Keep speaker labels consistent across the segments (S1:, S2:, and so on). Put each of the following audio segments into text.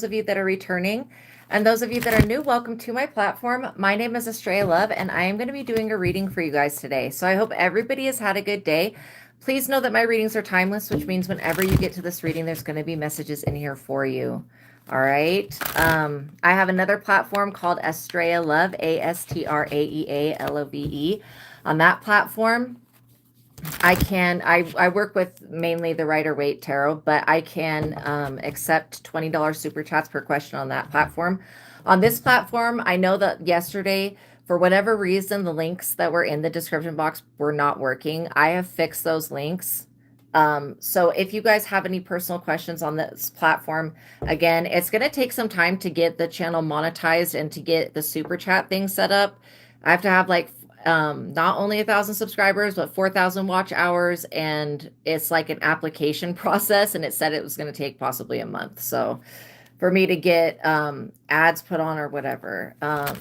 S1: of you that are returning. And those of you that are new, welcome to my platform. My name is Astraea Love, and I am going to be doing a reading for you guys today. So I hope everybody has had a good day. Please know that my readings are timeless, which means whenever you get to this reading, there's going to be messages in here for you. All right. I have another platform called Astraea Love, Astraealove. On that platform, I work with mainly the Rider-Waite Tarot, but I can accept $20 super chats per question on that platform. On this platform, I know that yesterday, for whatever reason, the links that were in the description box were not working. I have fixed those links. So if you guys have any personal questions on this platform, again, it's going to take some time to get the channel monetized and to get the super chat thing set up. I have to have like not only 1,000 subscribers, but 4,000 watch hours. And it's like an application process. And it said it was going to take possibly a month. So for me to get ads put on or whatever.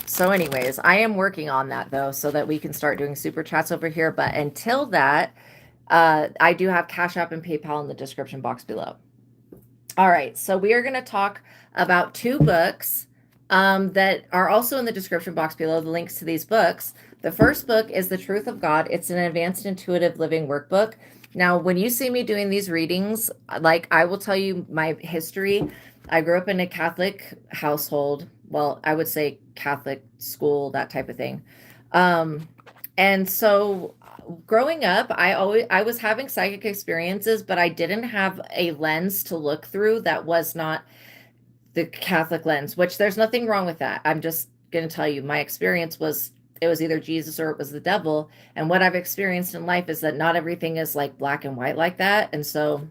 S1: So anyways, I am working on that though, so that we can start doing super chats over here. But until that, I do have Cash App and PayPal in the description box below. All right. So we are going to talk about two books that are also in the description box below, the links to these books. The first book is The Truth of God. It's an advanced intuitive living workbook. Now, when you see me doing these readings, like I will tell you my history. I grew up in a Catholic household. Well, I would say Catholic school, that type of thing. And so growing up, I was having psychic experiences, but I didn't have a lens to look through that was not the Catholic lens, which there's nothing wrong with that. I'm just going to tell you my experience was it was either Jesus or it was the devil. And what I've experienced in life is that not everything is like black and white like that. And so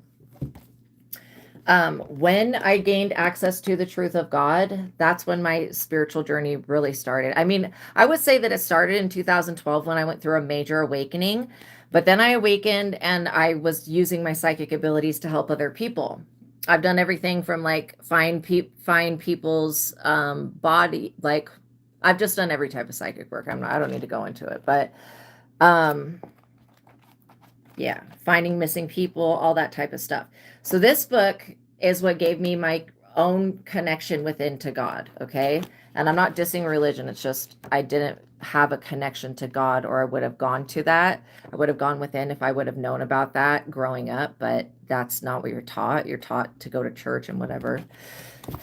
S1: when I gained access to the truth of God, that's when my spiritual journey really started. I mean, I would say that it started in 2012 when I went through a major awakening, but then I awakened and I was using my psychic abilities to help other people. I've done everything from like find people's body, like I've just done every type of psychic work. I don't need to go into it, but yeah, finding missing people, all that type of stuff. So this book is what gave me my own connection within to God, okay? And I'm not dissing religion. It's just I didn't have a connection to God, or I would have gone to that. I would have gone within if I would have known about that growing up, but that's not what you're taught. You're taught to go to church and whatever.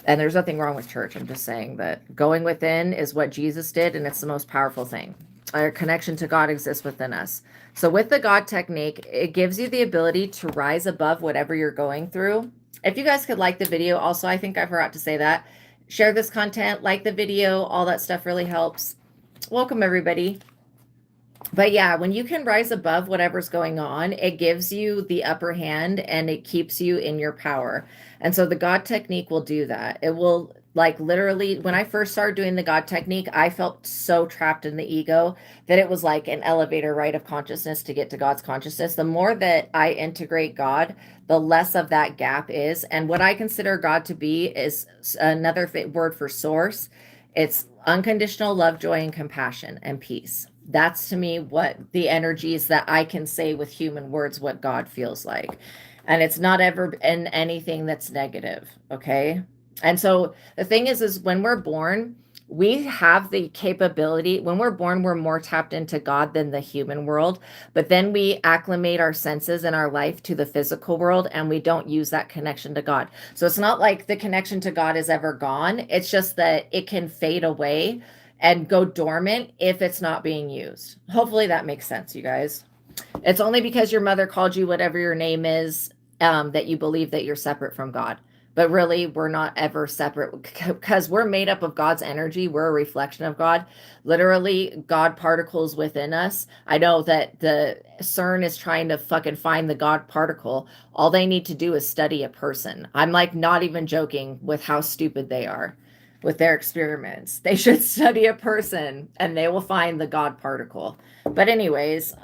S1: And there's nothing wrong with church. I'm just saying that going within is what Jesus did, and it's the most powerful thing. Our connection to God exists within us. So with the God technique, it gives you the ability to rise above whatever you're going through. If you guys could like the video, also, I think I forgot to say that. Share this content, like the video, all that stuff really helps. Welcome, everybody. But yeah, when you can rise above whatever's going on, it gives you the upper hand and it keeps you in your power. And so the God technique will do that. It will, like, literally, when I first started doing the God technique, I felt so trapped in the ego that it was like an elevator ride of consciousness to get to God's consciousness. The more that I integrate God, the less of that gap is. And what I consider God to be is another word for source. It's unconditional love, joy, and compassion and peace. That's to me what the energies that I can say with human words, what God feels like. And it's not ever in anything that's negative. Okay. And so the thing is when we're born, we have the capability. When we're born, we're more tapped into God than the human world. But then we acclimate our senses in our life to the physical world, and we don't use that connection to God. So it's not like the connection to God is ever gone. It's just that it can fade away and go dormant if it's not being used. Hopefully that makes sense, you guys. It's only because your mother called you whatever your name is that you believe that you're separate from God. But really, we're not ever separate because we're made up of God's energy. We're a reflection of God. Literally, God particles within us. I know that the CERN is trying to fucking find the God particle. All they need to do is study a person. I'm like not even joking with how stupid they are with their experiments. They should study a person and they will find the God particle. But anyways,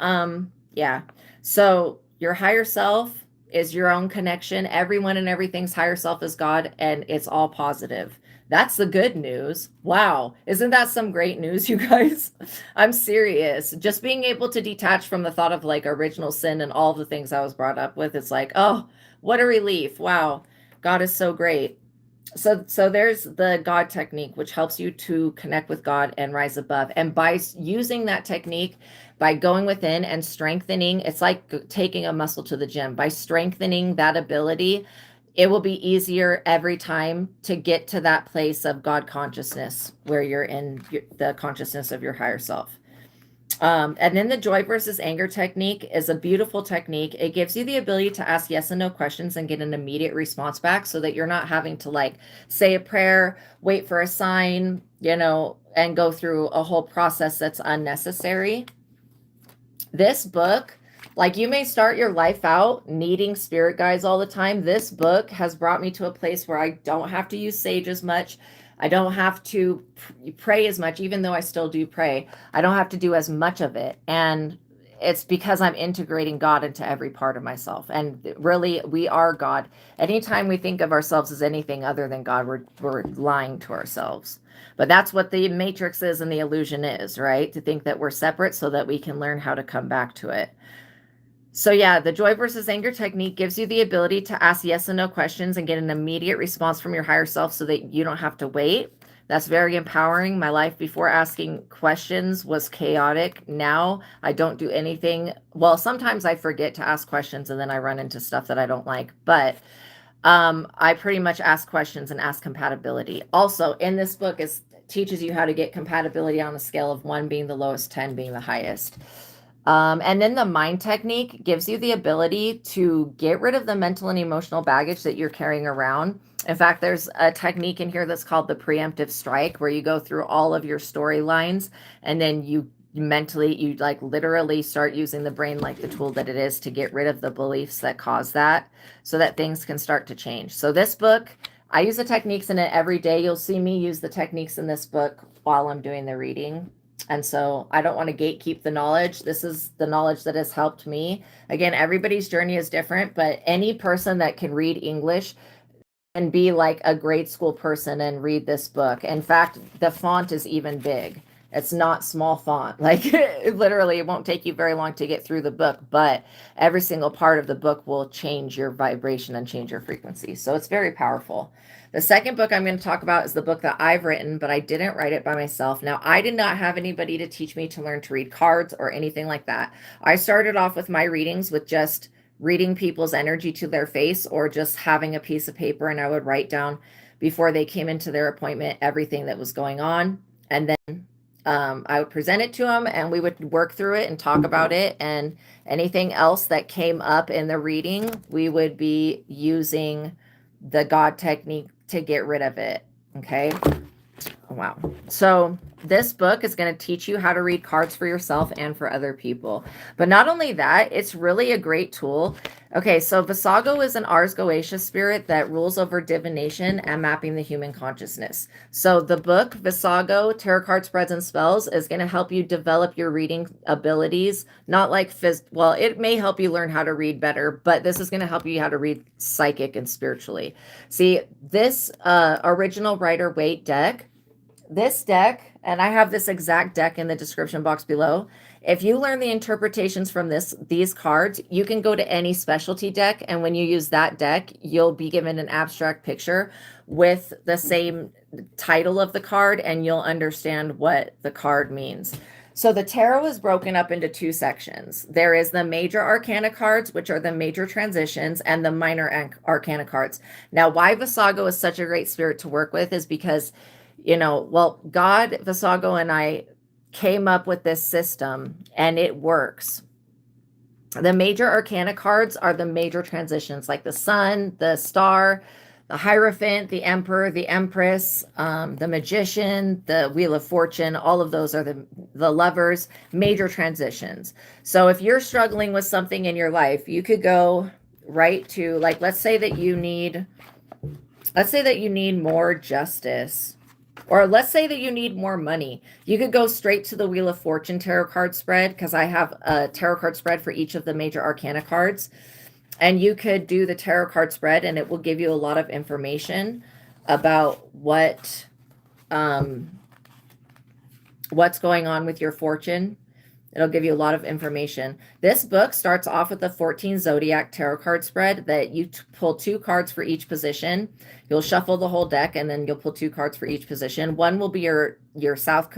S1: yeah. So your higher self is your own connection. Everyone and everything's higher self is God, and it's all positive. That's the good news. Wow. Isn't that some great news, you guys? I'm serious. Just being able to detach from the thought of like original sin and all the things I was brought up with. It's like, oh, what a relief. Wow. God is so great. So there's the God technique, which helps you to connect with God and rise above. And by using that technique, by going within and strengthening, it's like taking a muscle to the gym. By strengthening that ability, it will be easier every time to get to that place of God consciousness where you're in the consciousness of your higher self. And then the joy versus anger technique is a beautiful technique. It gives you the ability to ask yes and no questions and get an immediate response back so that you're not having to like say a prayer, wait for a sign, and go through a whole process that's unnecessary. This book, like you may start your life out needing spirit guides all the time. This book has brought me to a place where I don't have to use sage as much. I don't have to pray as much, even though I still do pray. I don't have to do as much of it. And it's because I'm integrating God into every part of myself. And really, we are God. Anytime we think of ourselves as anything other than God, we're lying to ourselves. But that's what the matrix is and the illusion is, right? To think that we're separate so that we can learn how to come back to it. So yeah, the joy versus anger technique gives you the ability to ask yes and no questions and get an immediate response from your higher self so that you don't have to wait. That's very empowering. My life before asking questions was chaotic. Now I don't do anything. Well, sometimes I forget to ask questions and then I run into stuff that I don't like, but I pretty much ask questions and ask compatibility. Also, in this book, it teaches you how to get compatibility on a scale of 1 being the lowest, 10 being the highest. And then the mind technique gives you the ability to get rid of the mental and emotional baggage that you're carrying around. In fact, there's a technique in here that's called the preemptive strike, where you go through all of your storylines and then you like literally start using the brain like the tool that it is to get rid of the beliefs that cause that so that things can start to change. So this book, I use the techniques in it every day. You'll see me use the techniques in this book while I'm doing the reading. And so I don't want to gatekeep the knowledge. This is the knowledge that has helped me. Again, everybody's journey is different, but any person that can read English and be like a grade school person and read this book. In fact, the font is even big. It's not small font. Like literally, it won't take you very long to get through the book, but every single part of the book will change your vibration and change your frequency. So it's very powerful. The second book I'm going to talk about is the book that I've written, but I didn't write it by myself. Now, I did not have anybody to teach me to learn to read cards or anything like that. I started off with my readings with just reading people's energy to their face or just having a piece of paper, and I would write down before they came into their appointment everything that was going on. And then I would present it to them and we would work through it and talk about it. And anything else that came up in the reading, we would be using the God technique to get rid of it. Okay. Wow. So this book is going to teach you how to read cards for yourself and for other people. But not only that, it's really a great tool. Okay, so Vassago is an Ars Goetia spirit that rules over divination and mapping the human consciousness. So the book, Vassago, Tarot Card Spreads and Spells, is going to help you develop your reading abilities. Not like, well, it may help you learn how to read better, but this is going to help you how to read psychic and spiritually. See, this original Rider-Waite deck, this deck, and I have this exact deck in the description box below. If you learn the interpretations from these cards, you can go to any specialty deck, and when you use that deck, you'll be given an abstract picture with the same title of the card, and you'll understand what the card means. So the tarot is broken up into two sections. There is the major arcana cards, which are the major transitions, and the minor arcana cards. Now, why Vassago is such a great spirit to work with is because God, Vassago, and I came up with this system and it works. The major arcana cards are the major transitions, like the sun, the star, the Hierophant, the Emperor, the Empress, the Magician, the Wheel of Fortune. All of those are the Lovers, major transitions. So if you're struggling with something in your life, you could go right to, like, let's say that you need more justice. Or let's say that you need more money. You could go straight to the Wheel of Fortune tarot card spread, because I have a tarot card spread for each of the major arcana cards. And you could do the tarot card spread, and it will give you a lot of information about what's going on with your fortune. It'll give you a lot of information. This book starts off with the 14 zodiac tarot card spread that you pull 2 cards for each position. You'll shuffle the whole deck, and then you'll pull 2 cards for each position. One will be your south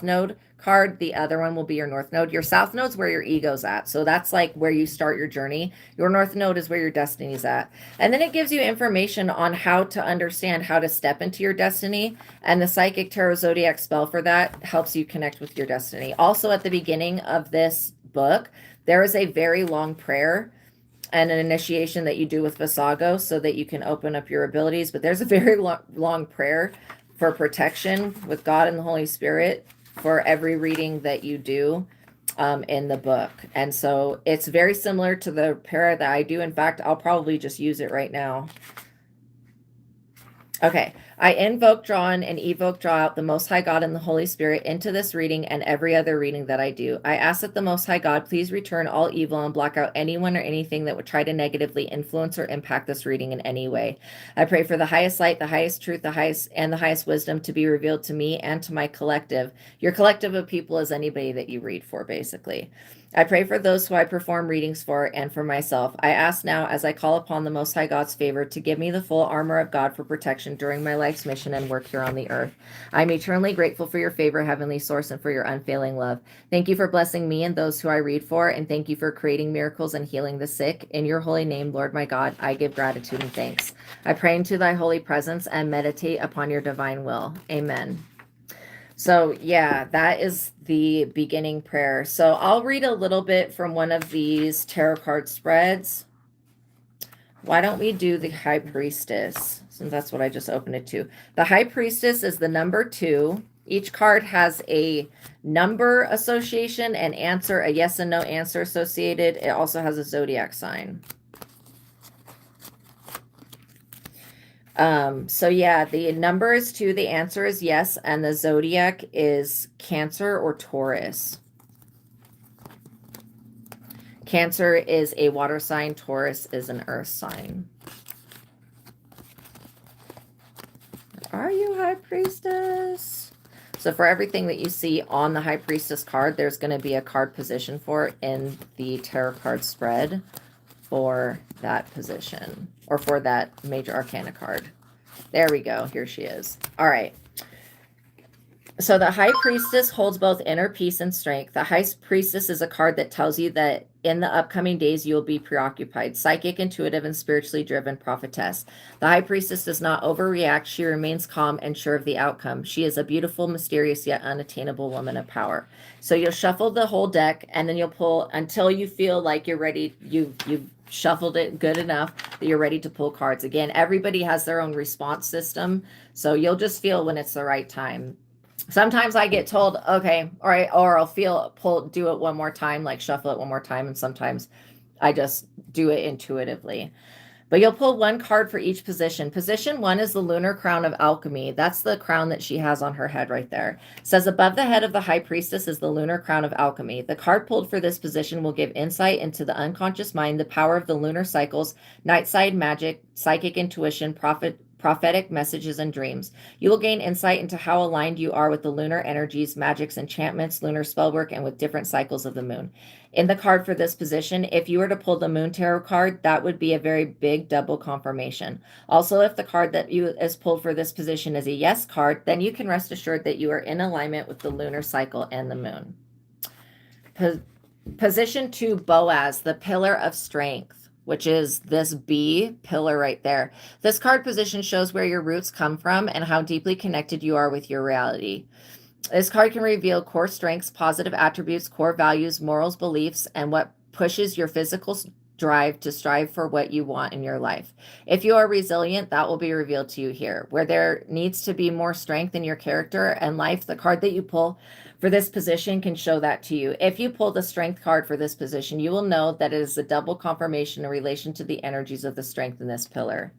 S1: node card. The other one will be your north node. Your south node's where your ego's at. So that's like where you start your journey. Your north node is where your destiny's at. And then it gives you information on how to understand how to step into your destiny. And the Psychic Tarot Zodiac spell for that helps you connect with your destiny. Also, at the beginning of this book, there is a very long prayer and an initiation that you do with Vassago so that you can open up your abilities. But there's a very long prayer for protection with God and the Holy Spirit for every reading that you do in the book. And so it's very similar to the prayer that I do. In fact, I'll probably just use it right now. Okay, I invoke, draw in, and evoke, draw out the Most High God and the Holy Spirit into this reading and every other reading that I do. I ask that the Most High God please return all evil and block out anyone or anything that would try to negatively influence or impact this reading in any way. I pray for the highest light, the highest truth, the highest wisdom to be revealed to me and to my collective. Your collective of people is anybody that you read for, basically. I pray for those who I perform readings for and for myself. I ask now, as I call upon the Most High God's favor, to give me the full armor of God for protection during my life's mission and work here on the earth. I'm eternally grateful for your favor, Heavenly Source, and for your unfailing love. Thank you for blessing me and those who I read for, and thank you for creating miracles and healing the sick. In your holy name, Lord my God, I give gratitude and thanks. I pray into thy holy presence and meditate upon your divine will. Amen. So yeah, that is the beginning prayer. So I'll read a little bit from one of these tarot card spreads. Why don't we do the High Priestess, since that's what I just opened it to. The High Priestess is the number 2. Each card has a number association, an answer, a yes and no answer associated. It also has a zodiac sign. So yeah, the number is 2, the answer is yes, and the zodiac is Cancer or Taurus. Cancer is a water sign, Taurus is an earth sign. Are you High Priestess? So for everything that you see on the High Priestess card, there's going to be a card position for it in the tarot card spread for that position, or for that major arcana card. There we go. Here she is. All right. So the High Priestess holds both inner peace and strength. The High Priestess is a card that tells you that in the upcoming days, you will be preoccupied, psychic, intuitive, and spiritually driven prophetess. The High Priestess does not overreact. She remains calm and sure of the outcome. She is a beautiful, mysterious, yet unattainable woman of power. So you'll shuffle the whole deck, and then you'll pull until you feel like you're ready. You've shuffled it good enough that you're ready to pull cards. Again, everybody has their own response system, so you'll just feel when it's the right time. Sometimes I get told, okay, all right, or I'll do it one more time, like shuffle it one more time, and sometimes I just do it intuitively. But you'll pull 1 card for each position. Position 1 is the lunar crown of alchemy. That's the crown that she has on her head right there. It says above the head of the High Priestess is the lunar crown of alchemy. The card pulled for this position will give insight into the unconscious mind, the power of the lunar cycles, night side magic, psychic intuition, prophetic messages, and dreams. You will gain insight into how aligned you are with the lunar energies, magics, enchantments, lunar spellwork, and with different cycles of the moon. In the card for this position, if you were to pull the Moon Tarot card, that would be a very big double confirmation. Also, if the card that is pulled for this position is a yes card, then you can rest assured that you are in alignment with the lunar cycle and the moon. Position 2, Boaz, the pillar of strength, which is this B pillar right there. This card position shows where your roots come from and how deeply connected you are with your reality. This card can reveal core strengths, positive attributes, core values, morals, beliefs, and what pushes your physical drive to strive for what you want in your life. If you are resilient, that will be revealed to you here. Where there needs to be more strength in your character and life, the card that you pull for this position can show that to you. If you pull the strength card for this position, you will know that it is a double confirmation in relation to the energies of the strength in this pillar.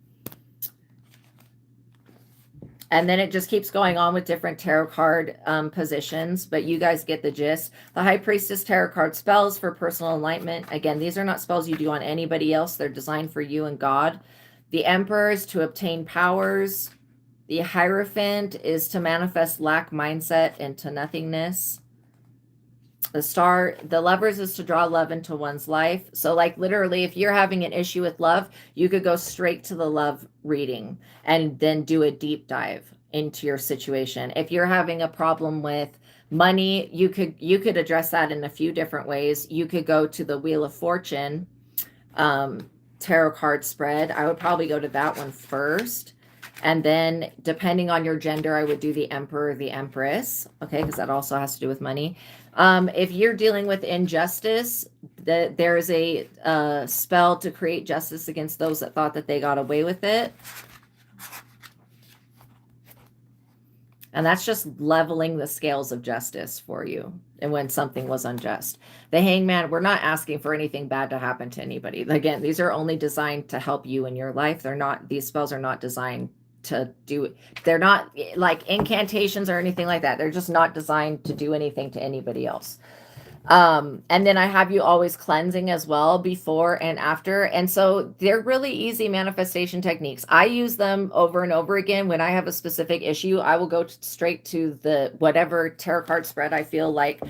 S1: And then it just keeps going on with different tarot card positions, but you guys get the gist. The High Priestess tarot card spells for personal enlightenment. Again, these are not spells you do on anybody else. They're designed for you and God. The Emperor is to obtain powers. The Hierophant is to manifest lack mindset into nothingness. The star, the lovers is to draw love into one's life. So like literally, if you're having an issue with love, you could go straight to the love reading and then do a deep dive into your situation. If you're having a problem with money, you could address that in a few different ways. You could go to the Wheel of Fortune tarot card spread. I would probably go to that one first. And then depending on your gender, I would do the Emperor, the Empress. Okay, because that also has to do with money. If you're dealing with injustice, there is a spell to create justice against those that thought that they got away with it. And that's just leveling the scales of justice for you. And when something was unjust. The Hangman, we're not asking for anything bad to happen to anybody. Again, these are only designed to help you in your life. These spells are not designed to do, they're not like incantations or anything like that. They're just not designed to do anything to anybody else. And then I have you always cleansing as well before and after. And so they're really easy manifestation techniques. I use them over and over again. When I have a specific issue, I will go straight to the whatever tarot card spread I feel like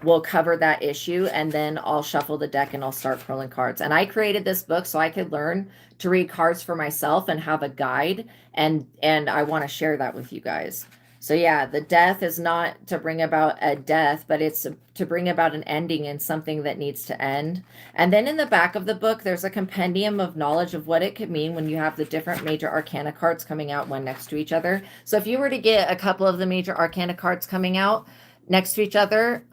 S1: will cover that issue. And then I'll shuffle the deck and I'll start pulling cards. And I created this book so I could learn to read cards for myself and have a guide. And I want to share that with you guys. So yeah, the death is not to bring about a death, but it's to bring about an ending in something that needs to end. And then in the back of the book, there's a compendium of knowledge of what it could mean when you have the different major arcana cards coming out one next to each other. So if you were to get a couple of the major arcana cards coming out next to each other,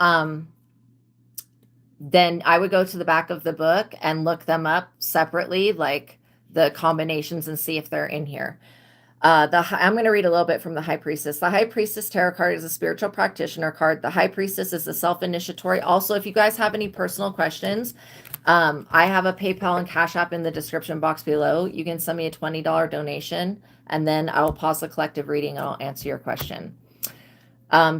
S1: then I would go to the back of the book and look them up separately, like the combinations, and see if they're in here. I'm going to read a little bit from the High Priestess. The High Priestess Tarot card is a spiritual practitioner card. The High Priestess is a self-initiatory. Also, if you guys have any personal questions, I have a PayPal and Cash App in the description box below. You can send me a $20 donation, and then I will pause the collective reading and I'll answer your question.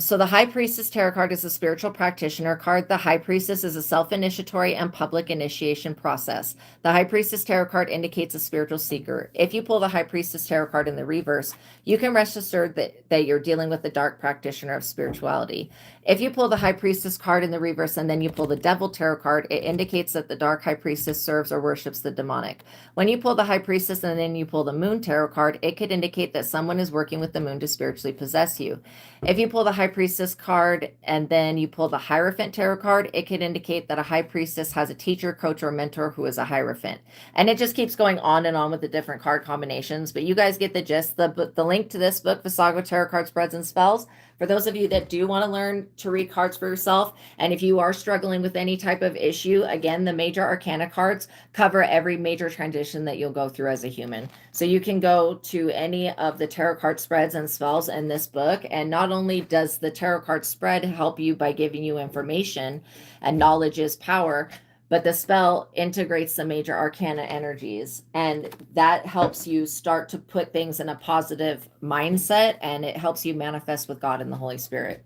S1: So the High Priestess Tarot card is a spiritual practitioner card. The High Priestess is a self-initiatory and public initiation process. The High Priestess Tarot card indicates a spiritual seeker. If you pull the High Priestess Tarot card in the reverse, you can rest assured that you're dealing with the dark practitioner of spirituality. If you pull the High Priestess card in the reverse and then you pull the Devil Tarot card, it indicates that the Dark High Priestess serves or worships the demonic. When you pull the High Priestess and then you pull the Moon Tarot card, it could indicate that someone is working with the moon to spiritually possess you. If you pull the High Priestess card and then you pull the Hierophant Tarot card, it could indicate that a High Priestess has a teacher, coach, or mentor who is a Hierophant. And it just keeps going on and on with the different card combinations, but you guys get the gist. The link to this book, Vassago Tarot Card Spreads and Spells, for those of you that do want to learn to read cards for yourself, and if you are struggling with any type of issue, again, the major arcana cards cover every major transition that you'll go through as a human. So you can go to any of the tarot card spreads and spells in this book, and not only does the tarot card spread help you by giving you information, and knowledge is power, but the spell integrates the major arcana energies, and that helps you start to put things in a positive mindset, and it helps you manifest with God and the Holy Spirit.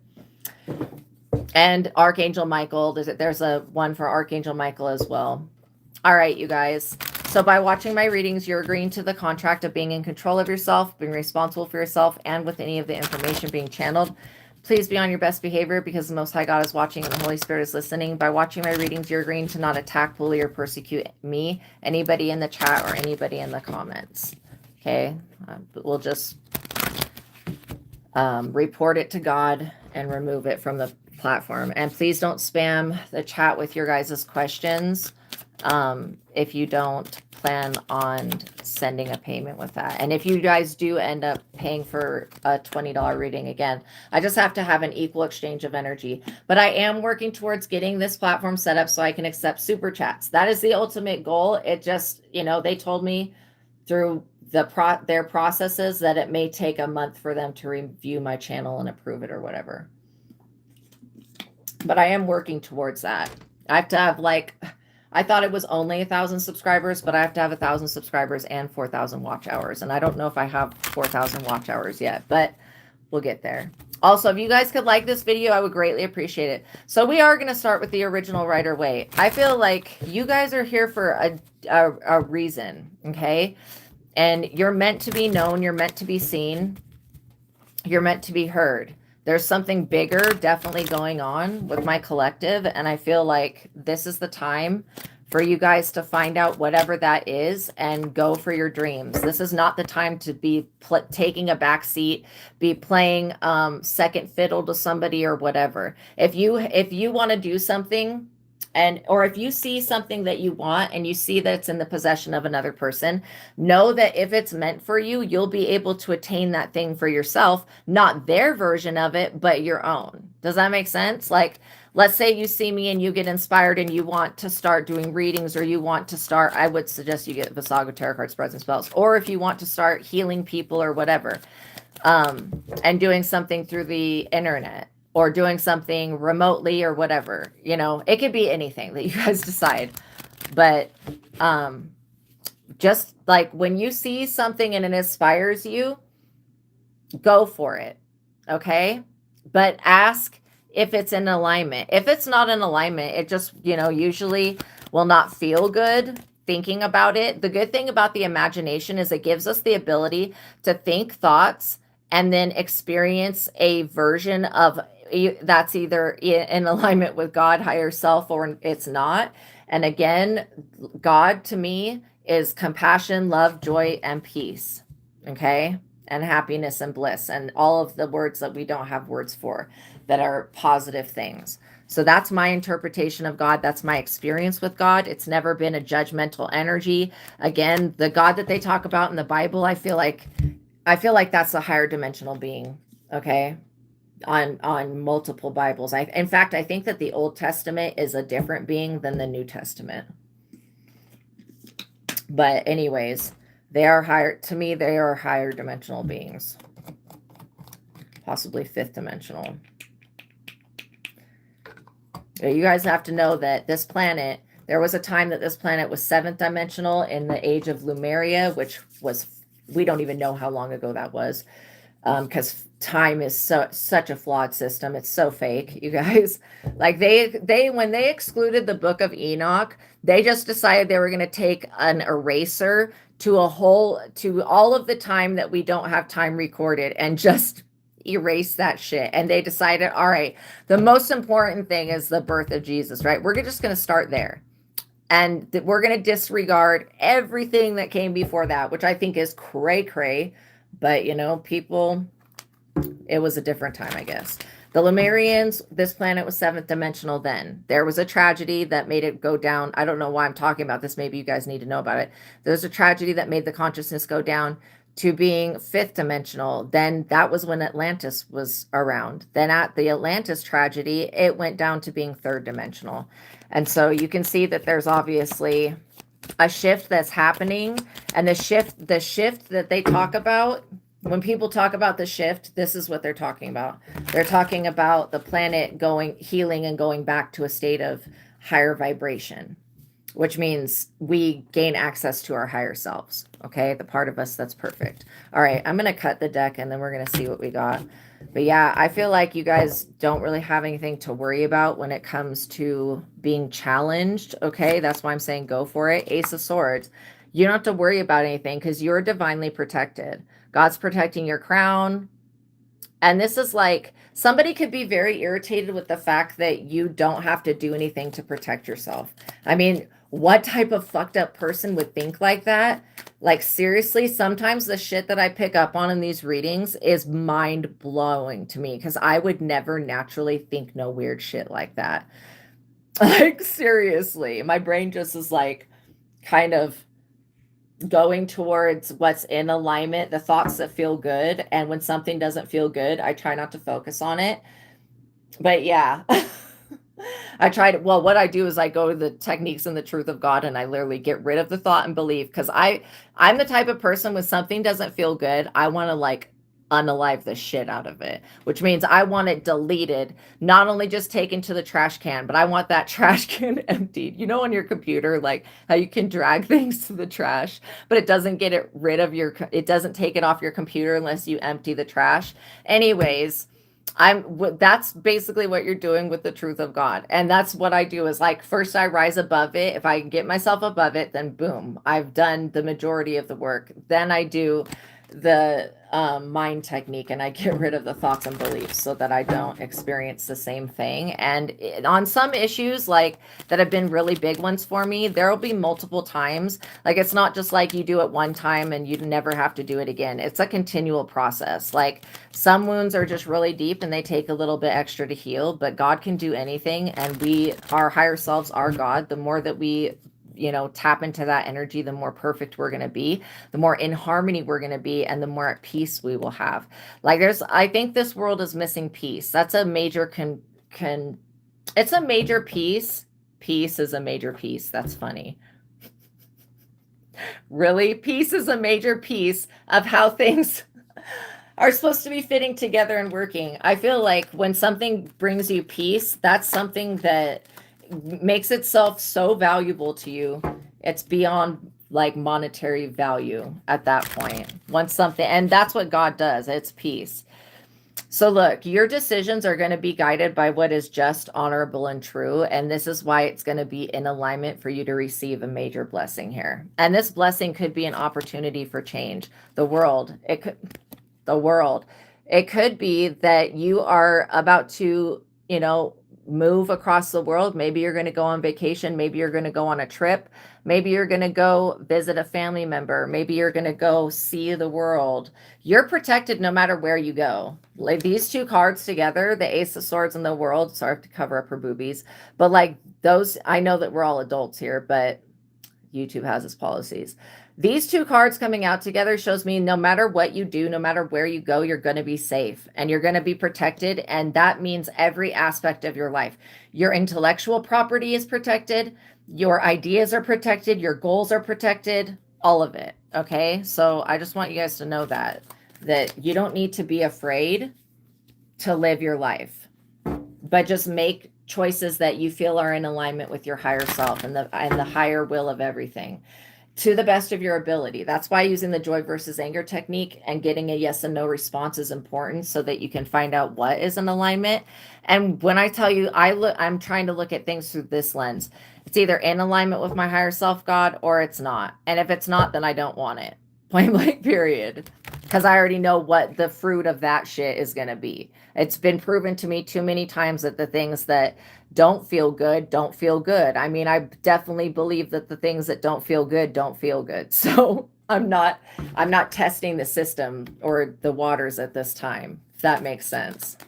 S1: And Archangel Michael, there's a one for Archangel Michael as well. All right, you guys. So by watching my readings, you're agreeing to the contract of being in control of yourself, being responsible for yourself, and with any of the information being channeled. Please be on your best behavior because the Most High God is watching and the Holy Spirit is listening. By watching my readings, you're agreeing to not attack, bully, or persecute me, anybody in the chat, or anybody in the comments. Okay? We'll just report it to God and remove it from the platform. And please don't spam the chat with your guys' questions if you don't plan on sending a payment with that. And if you guys do end up paying for a $20 reading, again, I just have to have an equal exchange of energy. But I am working towards getting this platform set up so I can accept super chats. That is the ultimate goal. It just, they told me through their processes that it may take a month for them to review my channel and approve it or whatever. But I am working towards that. I have to have I thought it was only 1,000 subscribers, but I have to have 1,000 subscribers and 4,000 watch hours. And I don't know if I have 4,000 watch hours yet, but we'll get there. Also, if you guys could like this video, I would greatly appreciate it. So we are going to start with the original Rider-Waite. I feel like you guys are here for a reason, okay? And you're meant to be known. You're meant to be seen. You're meant to be heard. there's something bigger definitely going on with my collective, and I feel like this is the time for you guys to find out whatever that is and go for your dreams. This is not the time to be taking a back seat, be playing second fiddle to somebody or whatever. If you want to do something, or if you see something that you want and you see that it's in the possession of another person, know that if it's meant for you, you'll be able to attain that thing for yourself, not their version of it, but your own. Does that make sense? Like, let's say you see me and you get inspired and you want to start doing readings, or you want to start, I would suggest you get Vassago tarot card spreads and spells, or if you want to start healing people or whatever, and doing something through the internet, or doing something remotely or whatever, it could be anything that you guys decide. But just like when you see something and it inspires you, go for it. Okay. But ask if it's in alignment. If it's not in alignment, it just, usually will not feel good thinking about it. The good thing about the imagination is it gives us the ability to think thoughts and then experience a version of that's either in alignment with God, higher self, or it's not. And again, God to me is compassion, love, joy, and peace. Okay. And happiness and bliss, and all of the words that we don't have words for that are positive things. So that's my interpretation of God. That's my experience with God. It's never been a judgmental energy. Again, the God that they talk about in the Bible, I feel like that's a higher dimensional being. Okay. On multiple Bibles. In fact, I think that the Old Testament is a different being than the New Testament. But anyways, they are higher, to me, they are higher dimensional beings. Possibly fifth dimensional. You guys have to know that this planet, there was a time that this planet was seventh dimensional in the age of Lemuria, which was, we don't even know how long ago that was. Because time is such a flawed system. It's so fake, you guys. Like they when they excluded the book of Enoch, they just decided they were going to take an eraser to all of the time that we don't have time recorded and just erase that shit. And they decided, all right, the most important thing is the birth of Jesus, right? We're just going to start there. And we're going to disregard everything that came before that, which I think is cray-cray. But, people, it was a different time, I guess. The Lemurians, this planet was seventh dimensional then. There was a tragedy that made it go down. I don't know why I'm talking about this. Maybe you guys need to know about it. There's a tragedy that made the consciousness go down to being fifth dimensional. Then that was when Atlantis was around. Then at the Atlantis tragedy, it went down to being third dimensional. And so you can see that there's obviously a shift that's happening, and the shift that they talk about, when people talk about the shift, this is what they're talking about. They're talking about the planet healing and going back to a state of higher vibration, which means we gain access to our higher selves. Okay. The part of us that's perfect. All right. I'm going to cut the deck and then we're going to see what we got. But yeah, I feel like you guys don't really have anything to worry about when it comes to being challenged. Okay. That's why I'm saying go for it. Ace of Swords. You don't have to worry about anything because you're divinely protected. God's protecting your crown. And this is like, somebody could be very irritated with the fact that you don't have to do anything to protect yourself. I mean, what type of fucked up person would think like that? Like, seriously, sometimes the shit that I pick up on in these readings is mind blowing to me because I would never naturally think no weird shit like that. Like, seriously, my brain just is like kind of going towards what's in alignment, the thoughts that feel good. And when something doesn't feel good, I try not to focus on it. But yeah, what I do is I go to the techniques and the truth of God, and I literally get rid of the thought and belief. Cause I'm the type of person when something doesn't feel good, I want to like unalive the shit out of it, which means I want it deleted, not only just taken to the trash can, but I want that trash can emptied. You know, on your computer, like how you can drag things to the trash, but it doesn't get it rid of it doesn't take it off your computer unless you empty the trash. Anyways, that's basically what you're doing with the truth of God. And that's what I do is like, first I rise above it. If I can get myself above it, then boom, I've done the majority of the work. Then I do mind technique, and I get rid of the thoughts and beliefs so that I don't experience the same thing. And on some issues like that have been really big ones for me, there will be multiple times. Like, it's not just like you do it one time and you never have to do it again. It's a continual process. Like, some wounds are just really deep and they take a little bit extra to heal, but God can do anything. And our higher selves are God. The more that we tap into that energy, the more perfect we're going to be, the more in harmony we're going to be, and the more at peace we will have. Like, I think this world is missing peace. That's a major it's a major piece. Peace is a major piece. That's funny. Really? Peace is a major piece of how things are supposed to be fitting together and working. I feel like when something brings you peace, that's something that makes itself so valuable to you. It's beyond like monetary value at that point. And that's what God does. It's peace. So look, your decisions are going to be guided by what is just, honorable, and true. And this is why it's going to be in alignment for you to receive a major blessing here. And this blessing could be an opportunity for change. The world. It could be that you are about to, move across the world. Maybe you're going to go on vacation. Maybe you're going to go on a trip. Maybe you're going to go visit a family member. Maybe you're going to go see the world. You're protected no matter where you go. Like, these two cards together, the Ace of Swords and the World. Sorry, I have to cover up her boobies. But like those, I know that we're all adults here, but YouTube has its policies. These two cards coming out together shows me no matter what you do, no matter where you go, you're going to be safe and you're going to be protected. And that means every aspect of your life. Your intellectual property is protected. Your ideas are protected. Your goals are protected. All of it. Okay. So I just want you guys to know that you don't need to be afraid to live your life, but just make choices that you feel are in alignment with your higher self and the higher will of everything, to the best of your ability. That's why using the joy versus anger technique and getting a yes and no response is important, so that you can find out what is in alignment. And when I tell you, I'm trying to look at things through this lens. It's either in alignment with my higher self, God, or it's not. And if it's not, then I don't want it. Point blank, period. Because I already know what the fruit of that shit is going to be. It's been proven to me too many times that the things that don't feel good don't feel good. I mean, I definitely believe that the things that don't feel good don't feel good. So I'm not testing the system or the waters at this time, if that makes sense.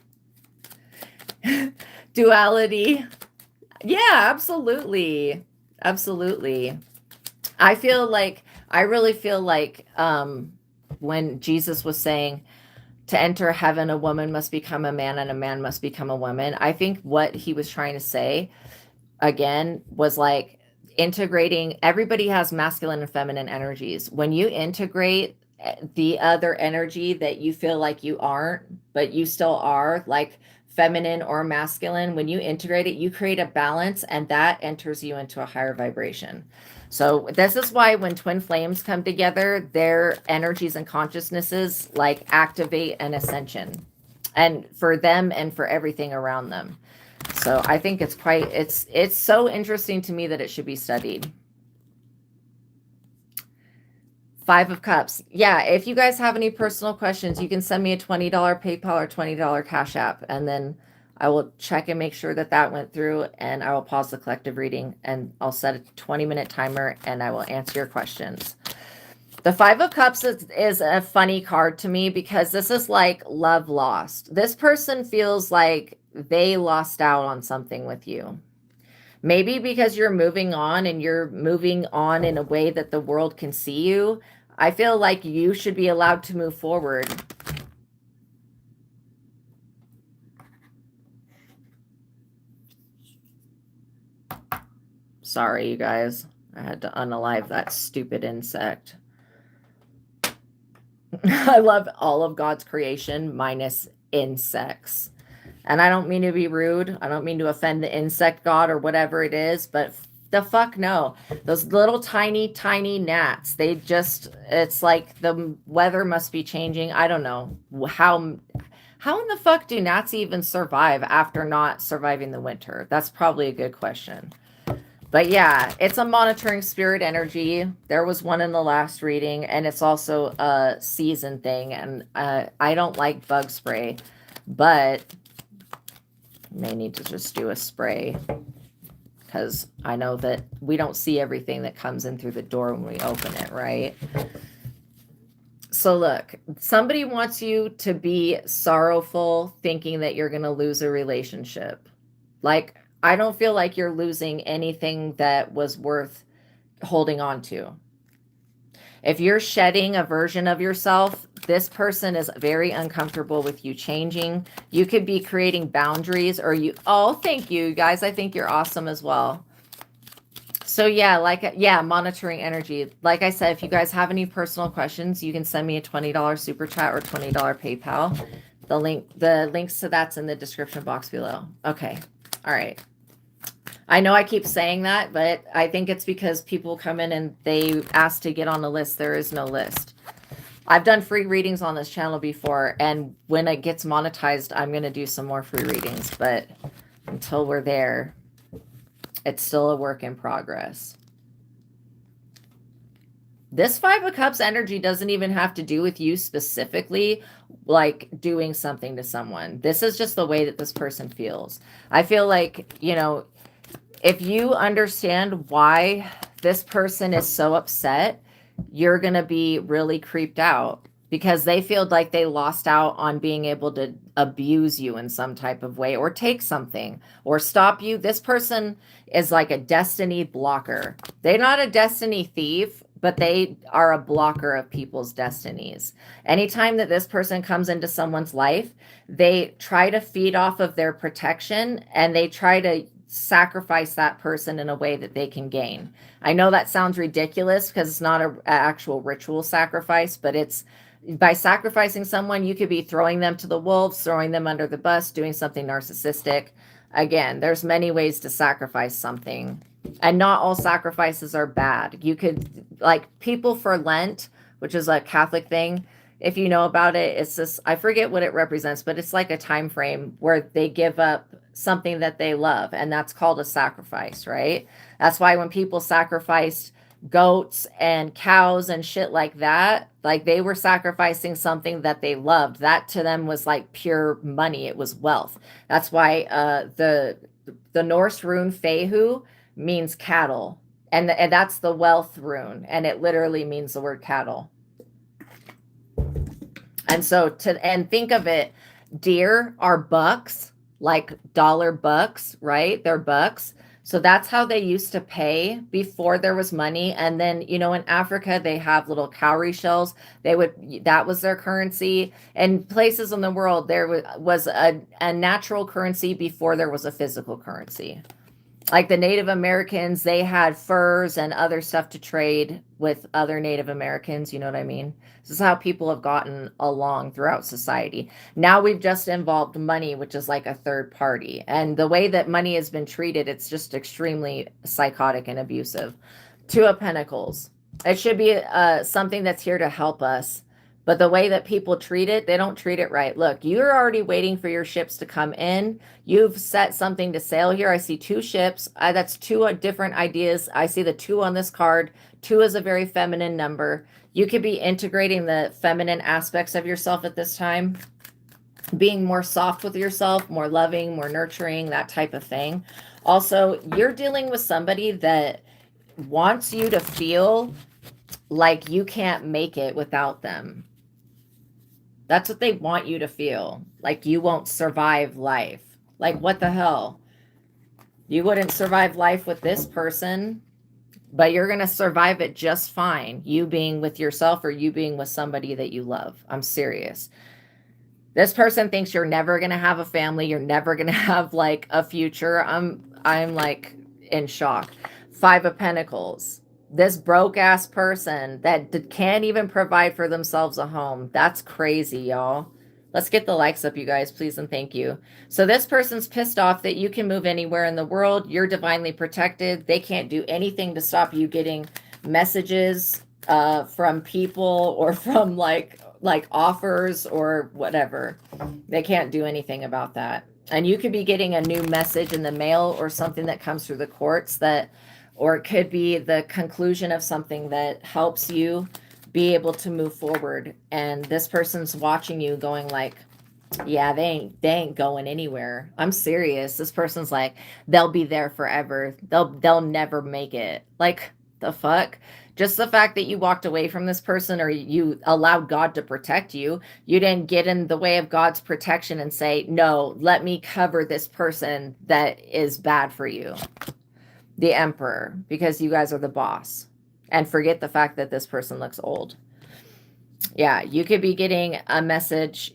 S1: Duality. Yeah, absolutely. Absolutely. I really feel like when Jesus was saying, to enter heaven, a woman must become a man and a man must become a woman. I think what he was trying to say, again, was like integrating. Everybody has masculine and feminine energies. When you integrate the other energy that you feel like you aren't, but you still are, like feminine or masculine, when you integrate it, you create a balance, and that enters you into a higher vibration. So this is why when twin flames come together, their energies and consciousnesses like activate an ascension, and for them and for everything around them. So I think it's so interesting to me that it should be studied. 5 of Cups. Yeah, if you guys have any personal questions, you can send me a $20 PayPal or $20 Cash App, and then I will check and make sure that went through, and I will pause the collective reading, and I'll set a 20-minute timer, and I will answer your questions. The 5 of Cups is a funny card to me, because this is like love lost. This person feels like they lost out on something with you. Maybe because you're moving on, and you're moving on in a way that the world can see you. I feel like you should be allowed to move forward. Sorry, you guys. I had to unalive that stupid insect. I love all of God's creation minus insects. And I don't mean to be rude. I don't mean to offend the insect god or whatever it is, but the fuck no. Those little tiny, tiny gnats, it's like the weather must be changing. I don't know. How in the fuck do gnats even survive after not surviving the winter? That's probably a good question. But yeah, it's a monitoring spirit energy. There was one in the last reading, and it's also a season thing. And I don't like bug spray, but I may need to just do a spray because I know that we don't see everything that comes in through the door when we open it, right? So look, somebody wants you to be sorrowful, thinking that you're going to lose a relationship. Like, I don't feel like you're losing anything that was worth holding on to. If you're shedding a version of yourself, this person is very uncomfortable with you changing. You could be creating boundaries, or oh, thank you guys. I think you're awesome as well. So yeah, monitoring energy. Like I said, if you guys have any personal questions, you can send me a $20 super chat or $20 PayPal. The links to that's in the description box below. Okay. All right. I know I keep saying that, but I think it's because people come in and they ask to get on the list. There is no list. I've done free readings on this channel before, and when it gets monetized, I'm going to do some more free readings. But until we're there, it's still a work in progress. This Five of Cups energy doesn't even have to do with you specifically, like doing something to someone. This is just the way that this person feels. I feel like, you know, if you understand why this person is so upset, you're going to be really creeped out because they feel like they lost out on being able to abuse you in some type of way or take something or stop you. This person is like a destiny blocker. They're not a destiny thief, but they are a blocker of people's destinies. Anytime that this person comes into someone's life, they try to feed off of their protection and they try to sacrifice that person in a way that they can gain. I know that sounds ridiculous because it's not an actual ritual sacrifice, but it's by sacrificing someone, you could be throwing them to the wolves, throwing them under the bus, doing something narcissistic. Again, there's many ways to sacrifice something, and not all sacrifices are bad. You could, like people for Lent, which is a Catholic thing. If you know about it, it's just, I forget what it represents, but it's like a time frame where they give up something that they love, and that's called a sacrifice, right? That's why when people sacrificed goats and cows and shit like that, like they were sacrificing something that they loved. That to them was like pure money. It was wealth. That's why the Norse rune Fehu means cattle, and that's the wealth rune, and it literally means the word cattle. And so and think of it, deer are bucks, like dollar bucks, right? They're bucks. So that's how they used to pay before there was money. And then, you know, in Africa, they have little cowrie shells. That was their currency. And places in the world, there was a natural currency before there was a physical currency. Like the Native Americans, they had furs and other stuff to trade with other Native Americans. You know what I mean? This is how people have gotten along throughout society. Now we've just involved money, which is like a third party. And the way that money has been treated, it's just extremely psychotic and abusive. Two of Pentacles. It should be something that's here to help us. But the way that people treat it, they don't treat it right. Look, you're already waiting for your ships to come in. You've set something to sail here. I see two ships. That's two different ideas. I see the 2 on this card. 2 is a very feminine number. You could be integrating the feminine aspects of yourself at this time, being more soft with yourself, more loving, more nurturing, that type of thing. Also, you're dealing with somebody that wants you to feel like you can't make it without them. That's what they want you to feel, like you won't survive life. Like, what the hell? You wouldn't survive life with this person, but you're going to survive it just fine. You being with yourself or you being with somebody that you love. I'm serious. This person thinks you're never going to have a family. You're never going to have like a future. I'm like in shock. 5 of Pentacles. This broke ass person that can't even provide for themselves a home. That's crazy, y'all. Let's get the likes up, you guys, please and thank you. So this person's pissed off that you can move anywhere in the world. You're divinely protected. They can't do anything to stop you getting messages from people or from like offers or whatever. They can't do anything about that. And you could be getting a new message in the mail or something that comes through the courts that or it could be the conclusion of something that helps you be able to move forward. And this person's watching you going like, yeah, they ain't going anywhere. I'm serious. This person's like, they'll be there forever. They'll never make it. Like, the fuck? Just the fact that you walked away from this person, or you allowed God to protect you, you didn't get in the way of God's protection and say, no, let me cover this person that is bad for you. The Emperor, because you guys are the boss. And forget the fact that this person looks old. Yeah, you could be getting a message,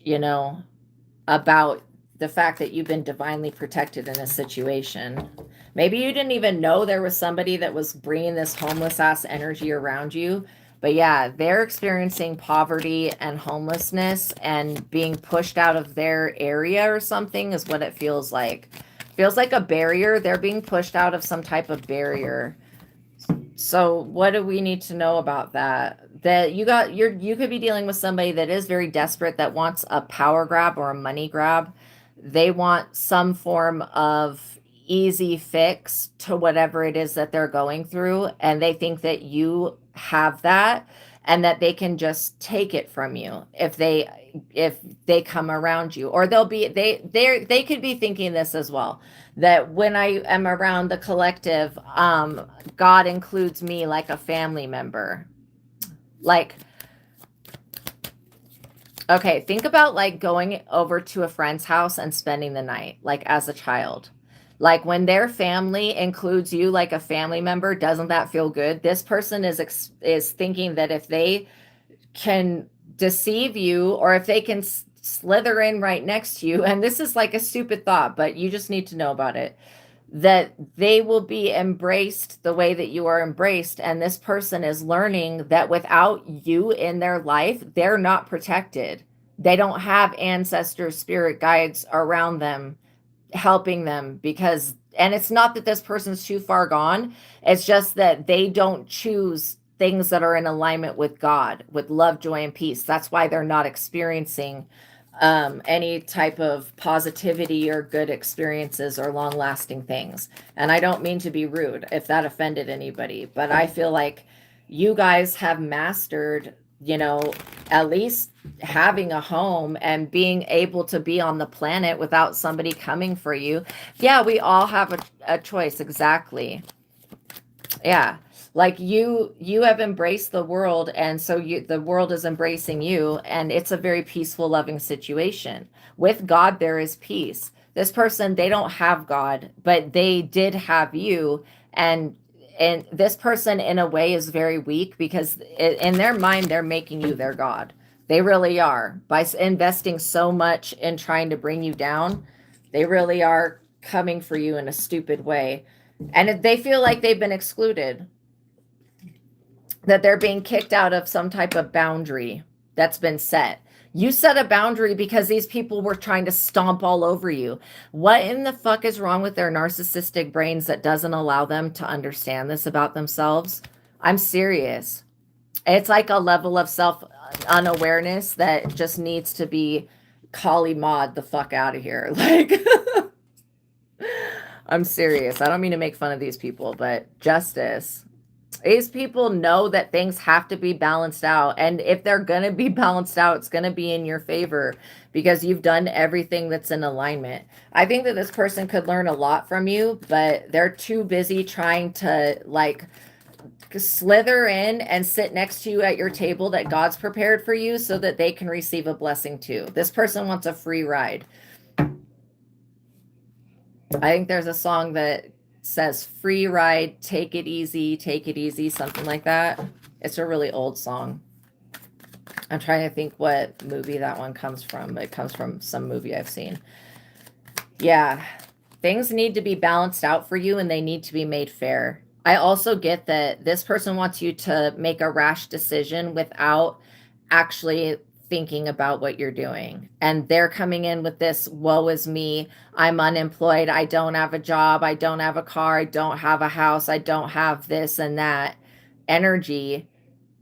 S1: about the fact that you've been divinely protected in a situation. Maybe you didn't even know there was somebody that was bringing this homeless ass energy around you. But yeah, they're experiencing poverty and homelessness and being pushed out of their area or something is what it feels like. Feels like a barrier. They're being pushed out of some type of barrier. So what do we need to know about that? That you could be dealing with somebody that is very desperate, that wants a power grab or a money grab. They want some form of easy fix to whatever it is that they're going through, and they think that you have that and that they can just take it from you if they come around you. Or they could be thinking this as well, that when I am around the collective, God includes me like a family member. Like, okay, think about like going over to a friend's house and spending the night, like as a child. Like when their family includes you like a family member, doesn't that feel good? This person is thinking that if they can deceive you, or if they can slither in right next to you, and this is like a stupid thought, but you just need to know about it, that they will be embraced the way that you are embraced. And this person is learning that without you in their life, they're not protected. They don't have ancestors, spirit guides around them helping them, and it's not that this person's too far gone. It's just that they don't choose things that are in alignment with God, with love, joy, and peace. That's why they're not experiencing any type of positivity or good experiences or long-lasting things. And I don't mean to be rude if that offended anybody, but I feel like you guys have mastered, at least having a home and being able to be on the planet without somebody coming for you. Yeah, we all have a choice. Exactly. Yeah. Like you have embraced the world, and so the world is embracing you, and it's a very peaceful, loving situation. With God, there is peace. This person, they don't have God, but they did have you, and this person in a way is very weak because in their mind, they're making you their God. They really are. By investing so much in trying to bring you down, they really are coming for you in a stupid way. And they feel like they've been excluded, that they're being kicked out of some type of boundary that's been set. You set a boundary because these people were trying to stomp all over you. What in the fuck is wrong with their narcissistic brains that doesn't allow them to understand this about themselves? I'm serious. It's like a level of self unawareness that just needs to be Kali Mod the fuck out of here. Like, I'm serious. I don't mean to make fun of these people, but justice. These people know that things have to be balanced out. And if they're going to be balanced out, it's going to be in your favor because you've done everything that's in alignment. I think that this person could learn a lot from you, but they're too busy trying to like slither in and sit next to you at your table that God's prepared for you so that they can receive a blessing too. This person wants a free ride. I think there's a song that says free ride, take it easy, something like that. It's a really old song. I'm trying to think what movie that one comes from. It comes from some movie I've seen. Yeah, things need to be balanced out for you and they need to be made fair. I also get that this person wants you to make a rash decision without actually thinking about what you're doing. And they're coming in with this, woe is me, I'm unemployed, I don't have a job, I don't have a car, I don't have a house, I don't have this and that energy,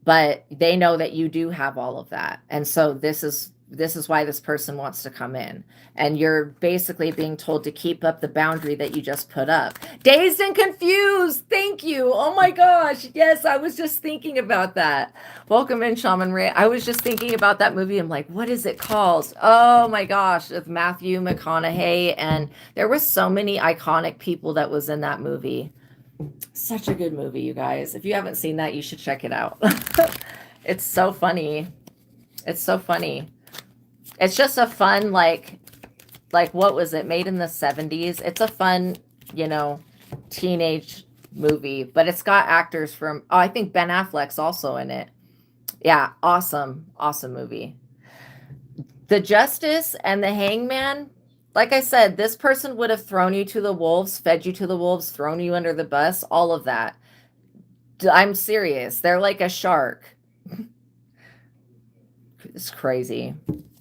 S1: but they know that you do have all of that. And so this is this is why this person wants to come in. And you're basically being told to keep up the boundary that you just put up. Dazed and confused. Thank you. Oh my gosh. Yes, I was just thinking about that. Welcome in, Shaman Ray. I was just thinking about that movie. I'm like, what is it called? Oh my gosh, with Matthew McConaughey. And there were so many iconic people that was in that movie. Such a good movie, you guys. If you haven't seen that, you should check it out. It's so funny. It's so funny. It's just a fun, like what was it? Made in the 70s. It's a fun, you know, teenage movie, but it's got actors from, oh, I think Ben Affleck's also in it. Yeah, awesome. Awesome movie. The Justice and the Hangman, like I said, this person would have thrown you to the wolves, fed you to the wolves, thrown you under the bus, all of that. I'm serious. They're like a shark. It's crazy.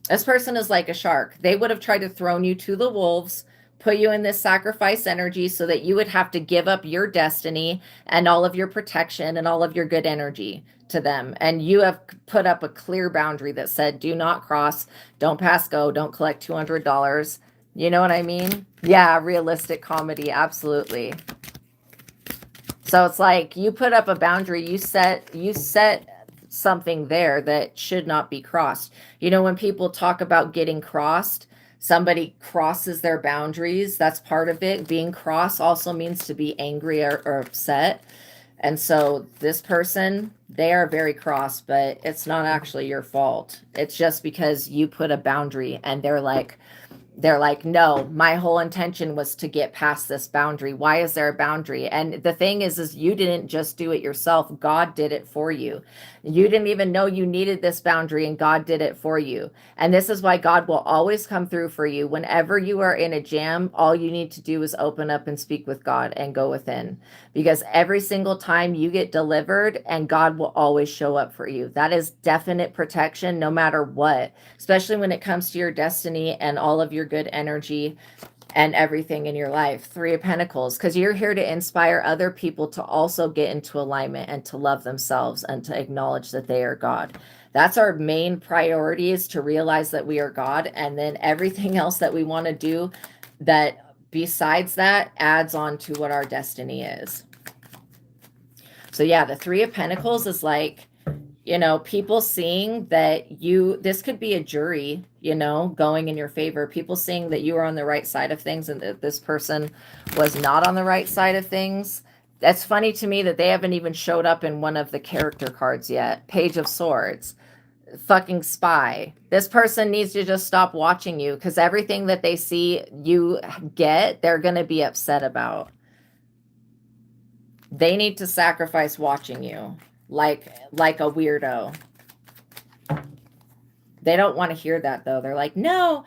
S1: This person is like a shark. They would have tried to throw you to the wolves, put you in this sacrifice energy so that you would have to give up your destiny and all of your protection and all of your good energy to them. And you have put up a clear boundary that said, do not cross, don't pass go, don't collect $200. You know what I mean? Yeah, realistic comedy. Absolutely. So it's like you put up a boundary, you set something there that should not be crossed. You know, when people talk about getting crossed, somebody crosses their boundaries. That's part of it. Being cross also means to be angry or upset. And so this person, they are very cross, but it's not actually your fault. It's just because you put a boundary and they're like, no, my whole intention was to get past this boundary. Why is there a boundary? And the thing is you didn't just do it yourself. God did it for you. You didn't even know you needed this boundary, and God did it for you. And this is why God will always come through for you. Whenever you are in a jam, all you need to do is open up and speak with God and go within. Because every single time you get delivered, and God will always show up for you. That is definite protection no matter what, especially when it comes to your destiny and all of your good energy and everything in your life. 3 of Pentacles, because you're here to inspire other people to also get into alignment and to love themselves and to acknowledge that they are God. That's our main priority, is to realize that we are God. And then everything else that we want to do that besides that adds on to what our destiny is. So yeah, the 3 of Pentacles is like, you know, people seeing that this could be a jury, you know, going in your favor. People seeing that you are on the right side of things and that this person was not on the right side of things. That's funny to me that they haven't even showed up in one of the character cards yet. Page of Swords. Fucking spy. This person needs to just stop watching you, because everything that they see you get, they're going to be upset about. They need to sacrifice watching you. Like a weirdo. They don't want to hear that, though. They're like, no,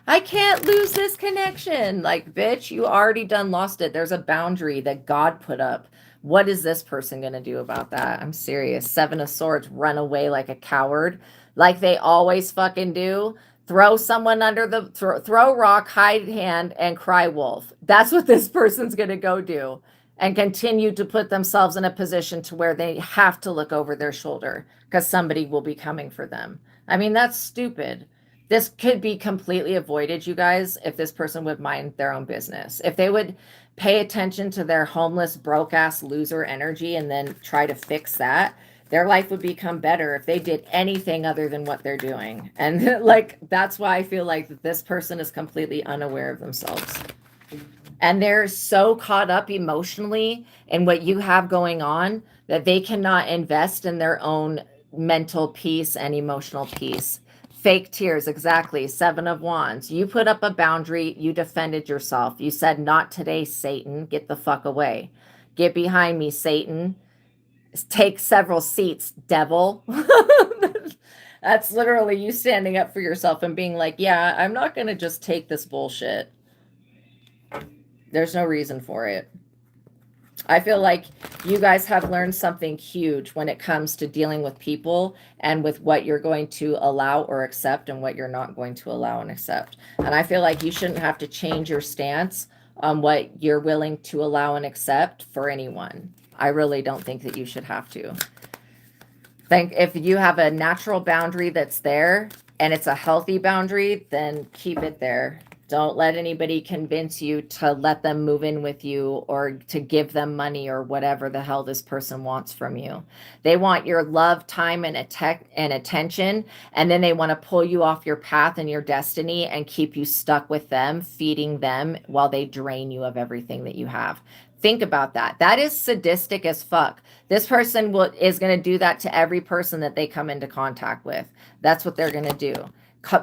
S1: I can't lose this connection. Like, bitch, you already done lost it. There's a boundary that God put up. What is this person going to do about that? I'm serious. 7 of Swords, run away like a coward, like they always fucking do. Throw someone under the, throw rock, hide hand, and cry wolf. That's what this person's going to go do. And continue to put themselves in a position to where they have to look over their shoulder because somebody will be coming for them. I mean, that's stupid. This could be completely avoided, you guys, if this person would mind their own business. If they would pay attention to their homeless, broke-ass loser energy and then try to fix that, their life would become better if they did anything other than what they're doing. And like, that's why I feel like this person is completely unaware of themselves. And they're so caught up emotionally in what you have going on that they cannot invest in their own mental peace and emotional peace. Fake tears, exactly. 7 of Wands. You put up a boundary. You defended yourself. You said, not today, Satan. Get the fuck away. Get behind me, Satan. Take several seats, devil. That's literally you standing up for yourself and being like, yeah, I'm not going to just take this bullshit. There's no reason for it. I feel like you guys have learned something huge when it comes to dealing with people and with what you're going to allow or accept and what you're not going to allow and accept. And I feel like you shouldn't have to change your stance on what you're willing to allow and accept for anyone. I really don't think that you should have to. If you have a natural boundary that's there, and it's a healthy boundary, then keep it there. Don't let anybody convince you to let them move in with you or to give them money or whatever the hell this person wants from you. They want your love, time, and attention, and then they want to pull you off your path and your destiny and keep you stuck with them, feeding them while they drain you of everything that you have. Think about that. That is sadistic as fuck. This person is going to do that to every person that they come into contact with. That's what they're going to do.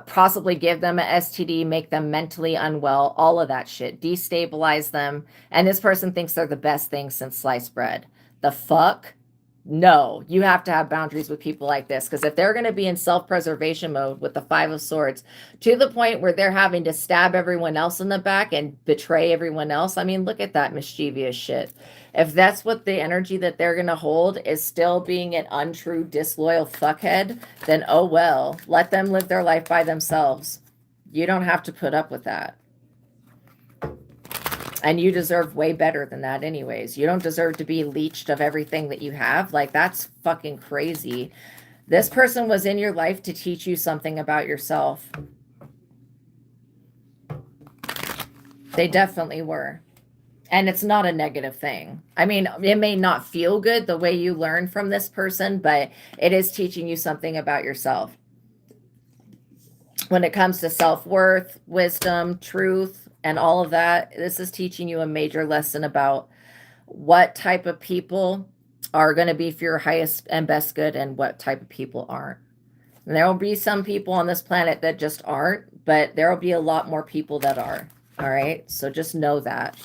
S1: Possibly give them an STD, make them mentally unwell, all of that shit, destabilize them. And this person thinks they're the best thing since sliced bread. The fuck? No, you have to have boundaries with people like this, because if they're going to be in self-preservation mode with the Five of Swords to the point where they're having to stab everyone else in the back and betray everyone else, I mean, look at that mischievous shit. If that's what the energy that they're going to hold is still being an untrue, disloyal fuckhead, then oh well, let them live their life by themselves. You don't have to put up with that. And you deserve way better than that anyways. You don't deserve to be leached of everything that you have. Like, that's fucking crazy. This person was in your life to teach you something about yourself. They definitely were. And it's not a negative thing. I mean, it may not feel good the way you learn from this person, but it is teaching you something about yourself. When it comes to self-worth, wisdom, truth, and all of that, this is teaching you a major lesson about what type of people are going to be for your highest and best good and what type of people aren't. And there will be some people on this planet that just aren't, but there will be a lot more people that are. All right? So just know that.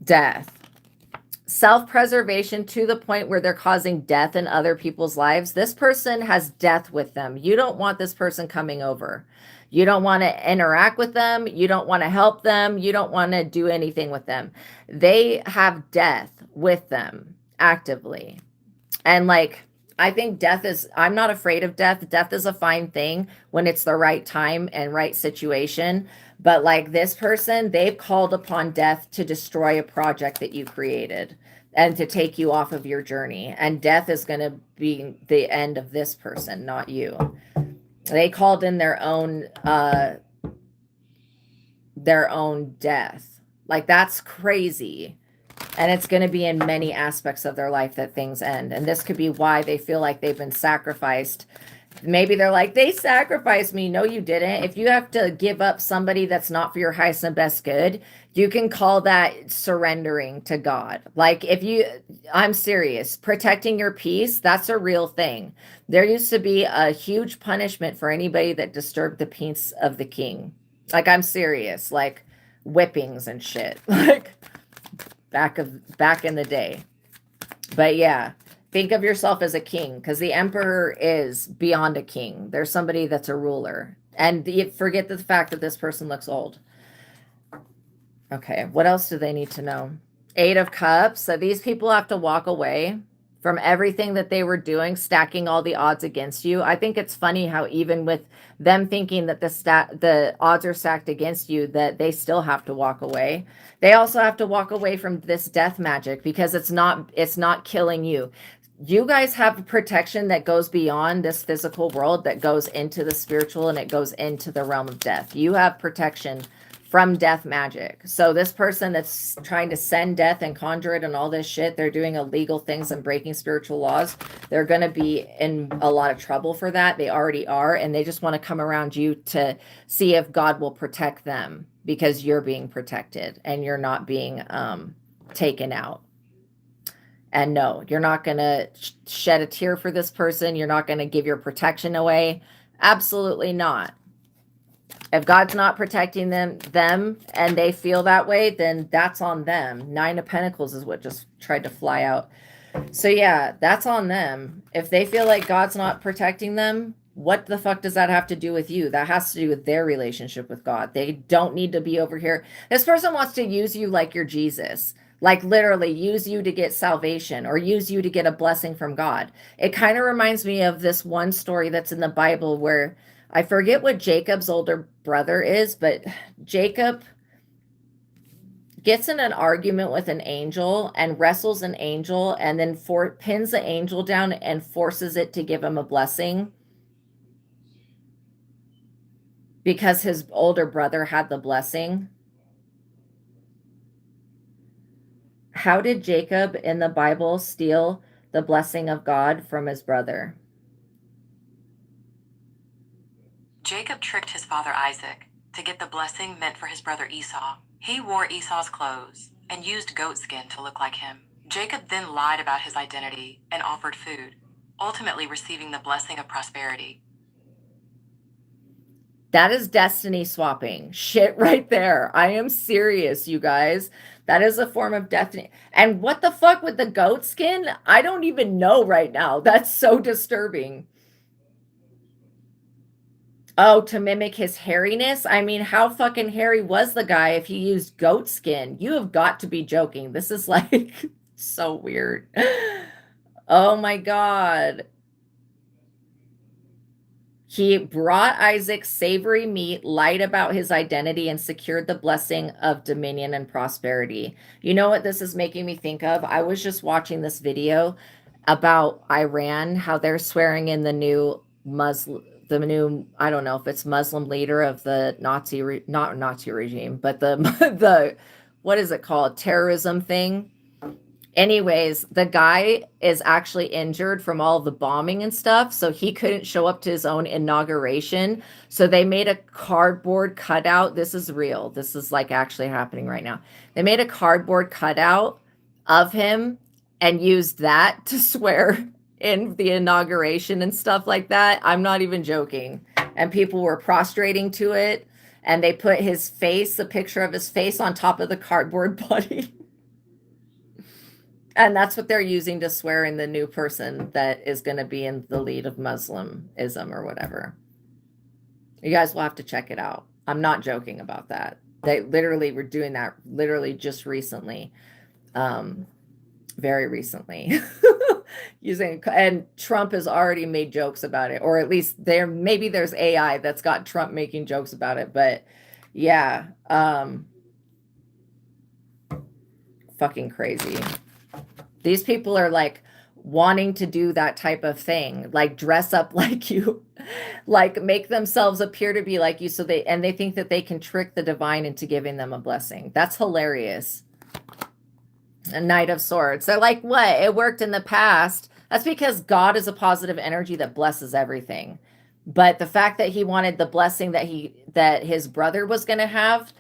S1: Death. Self-preservation to the point where they're causing death in other people's lives. This person has death with them. You don't want this person coming over. You don't want to interact with them. You don't want to help them. You don't want to do anything with them. They have death with them actively. And like, I think death is, I'm not afraid of death. Death is a fine thing when it's the right time and right situation. But like this person, they've called upon death to destroy a project that you created and to take you off of your journey. And death is going to be the end of this person, not you. They called in their own death. Like, that's crazy. And it's going to be in many aspects of their life that things end. And this could be why they feel like they've been sacrificed. Maybe they're like, they sacrificed me. No, you didn't. If you have to give up somebody that's not for your highest and best good, you can call that surrendering to God. Like, I'm serious, protecting your peace, that's a real thing. There used to be a huge punishment for anybody that disturbed the peace of the king. Like, I'm serious, like whippings and shit, like back in the day. But yeah. Think of yourself as a king, because the emperor is beyond a king. There's somebody that's a ruler. And forget the fact that this person looks old. Okay, what else do they need to know? Eight of Cups. So these people have to walk away from everything that they were doing, stacking all the odds against you. I think it's funny how even with them thinking that the odds are stacked against you, that they still have to walk away. They also have to walk away from this death magic, because it's not killing you. You guys have protection that goes beyond this physical world, that goes into the spiritual, and it goes into the realm of death. You have protection from death magic. So this person that's trying to send death and conjure it and all this shit, they're doing illegal things and breaking spiritual laws. They're going to be in a lot of trouble for that. They already are. And they just want to come around you to see if God will protect them, because you're being protected and you're not being taken out. And no, you're not going to shed a tear for this person. You're not going to give your protection away. Absolutely not. If God's not protecting them, and they feel that way, then that's on them. Nine of Pentacles is what just tried to fly out. So yeah, that's on them. If they feel like God's not protecting them, what the fuck does that have to do with you? That has to do with their relationship with God. They don't need to be over here. This person wants to use you like you're Jesus. Like, literally use you to get salvation or use you to get a blessing from God. It kind of reminds me of this one story that's in the Bible where I forget what Jacob's older brother is, but Jacob gets in an argument with an angel and wrestles an angel and then pins the angel down and forces it to give him a blessing. because his older brother had the blessing. How did Jacob in the Bible steal the blessing of God from his brother?
S2: Jacob tricked his father Isaac to get the blessing meant for his brother Esau. He wore Esau's clothes and used goat skin to look like him. Jacob then lied about his identity and offered food, ultimately receiving the blessing of prosperity.
S1: That is destiny swapping shit right there. I am serious, you guys. That is a form of destiny. And what the fuck with the goat skin? I don't even know right now. That's so disturbing. Oh, to mimic his hairiness? I mean, how fucking hairy was the guy if he used goat skin? You have got to be joking. This is like so weird. Oh my God. He brought Isaac savory meat, lied about his identity, and secured the blessing of dominion and prosperity. You know what this is making me think of? I was just watching this video about Iran, how they're swearing in the new I don't know if it's Muslim leader of the not Nazi regime, but the, what is it called? Terrorism thing. Anyways, the guy is actually injured from all the bombing and stuff, so he couldn't show up to his own inauguration. So they made a cardboard cutout. This is real. This is like actually happening right now. They made a cardboard cutout of him and used that to swear in the inauguration and stuff like that. I'm not even joking. And people were prostrating to it, and they put his face, a picture of his face, on top of the cardboard body. And that's what they're using to swear in the new person that is going to be in the lead of Muslimism or whatever. You guys will have to check it out. I'm not joking about that. They literally were doing that literally just recently. Very recently. And Trump has already made jokes about it, or at least maybe there's AI that's got Trump making jokes about it, but yeah. Fucking crazy. These people are like wanting to do that type of thing, like dress up like you, like make themselves appear to be like you. So they think that they can trick the divine into giving them a blessing. That's hilarious. A Knight of Swords. They're like, what? It worked in the past. That's because God is a positive energy that blesses everything. But the fact that he wanted the blessing that his brother was going to have,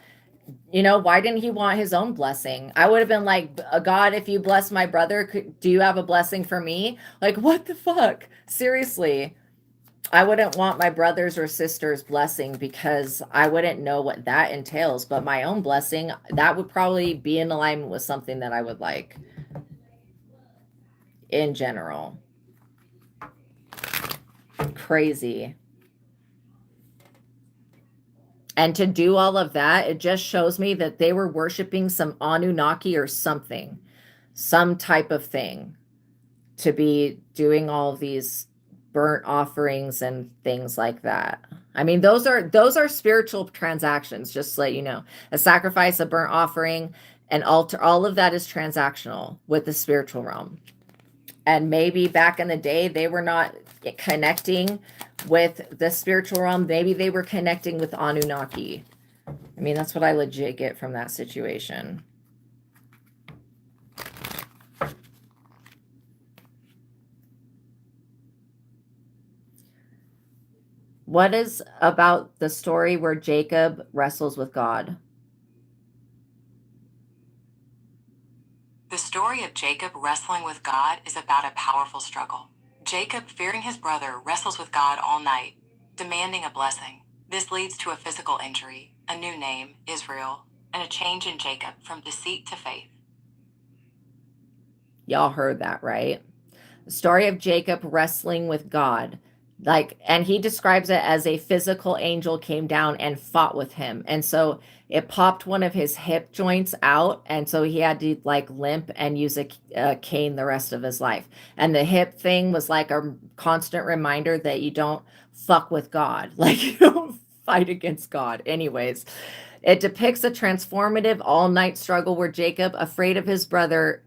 S1: you know, why didn't he want his own blessing? I would have been like, God, if you bless my brother, do you have a blessing for me? Like, what the fuck? Seriously. I wouldn't want my brother's or sister's blessing because I wouldn't know what that entails. But my own blessing, that would probably be in alignment with something that I would like in general. Crazy. And to do all of that, it just shows me that they were worshiping some Anunnaki or something, some type of thing, to be doing all of these burnt offerings and things like that. I mean, those are spiritual transactions, just to let you know. A sacrifice, a burnt offering, an altar, all of that is transactional with the spiritual realm. And maybe back in the day, they were not connecting with the spiritual realm. Maybe they were connecting with Anunnaki. I mean, that's what I legit get from that situation. What is about the story where Jacob wrestles with God?
S2: The story of Jacob wrestling with God is about a powerful struggle. Jacob, fearing his brother, wrestles with God all night, demanding a blessing. This leads to a physical injury, a new name, Israel, and a change in Jacob from deceit to faith.
S1: Y'all heard that, right? The story of Jacob wrestling with God. And he describes it as a physical angel came down and fought with him. And so it popped one of his hip joints out. And so he had to like limp and use a cane the rest of his life. And the hip thing was like a constant reminder that you don't fuck with God. Like you don't fight against God. Anyways, it depicts a transformative all-night struggle where Jacob, afraid of his brother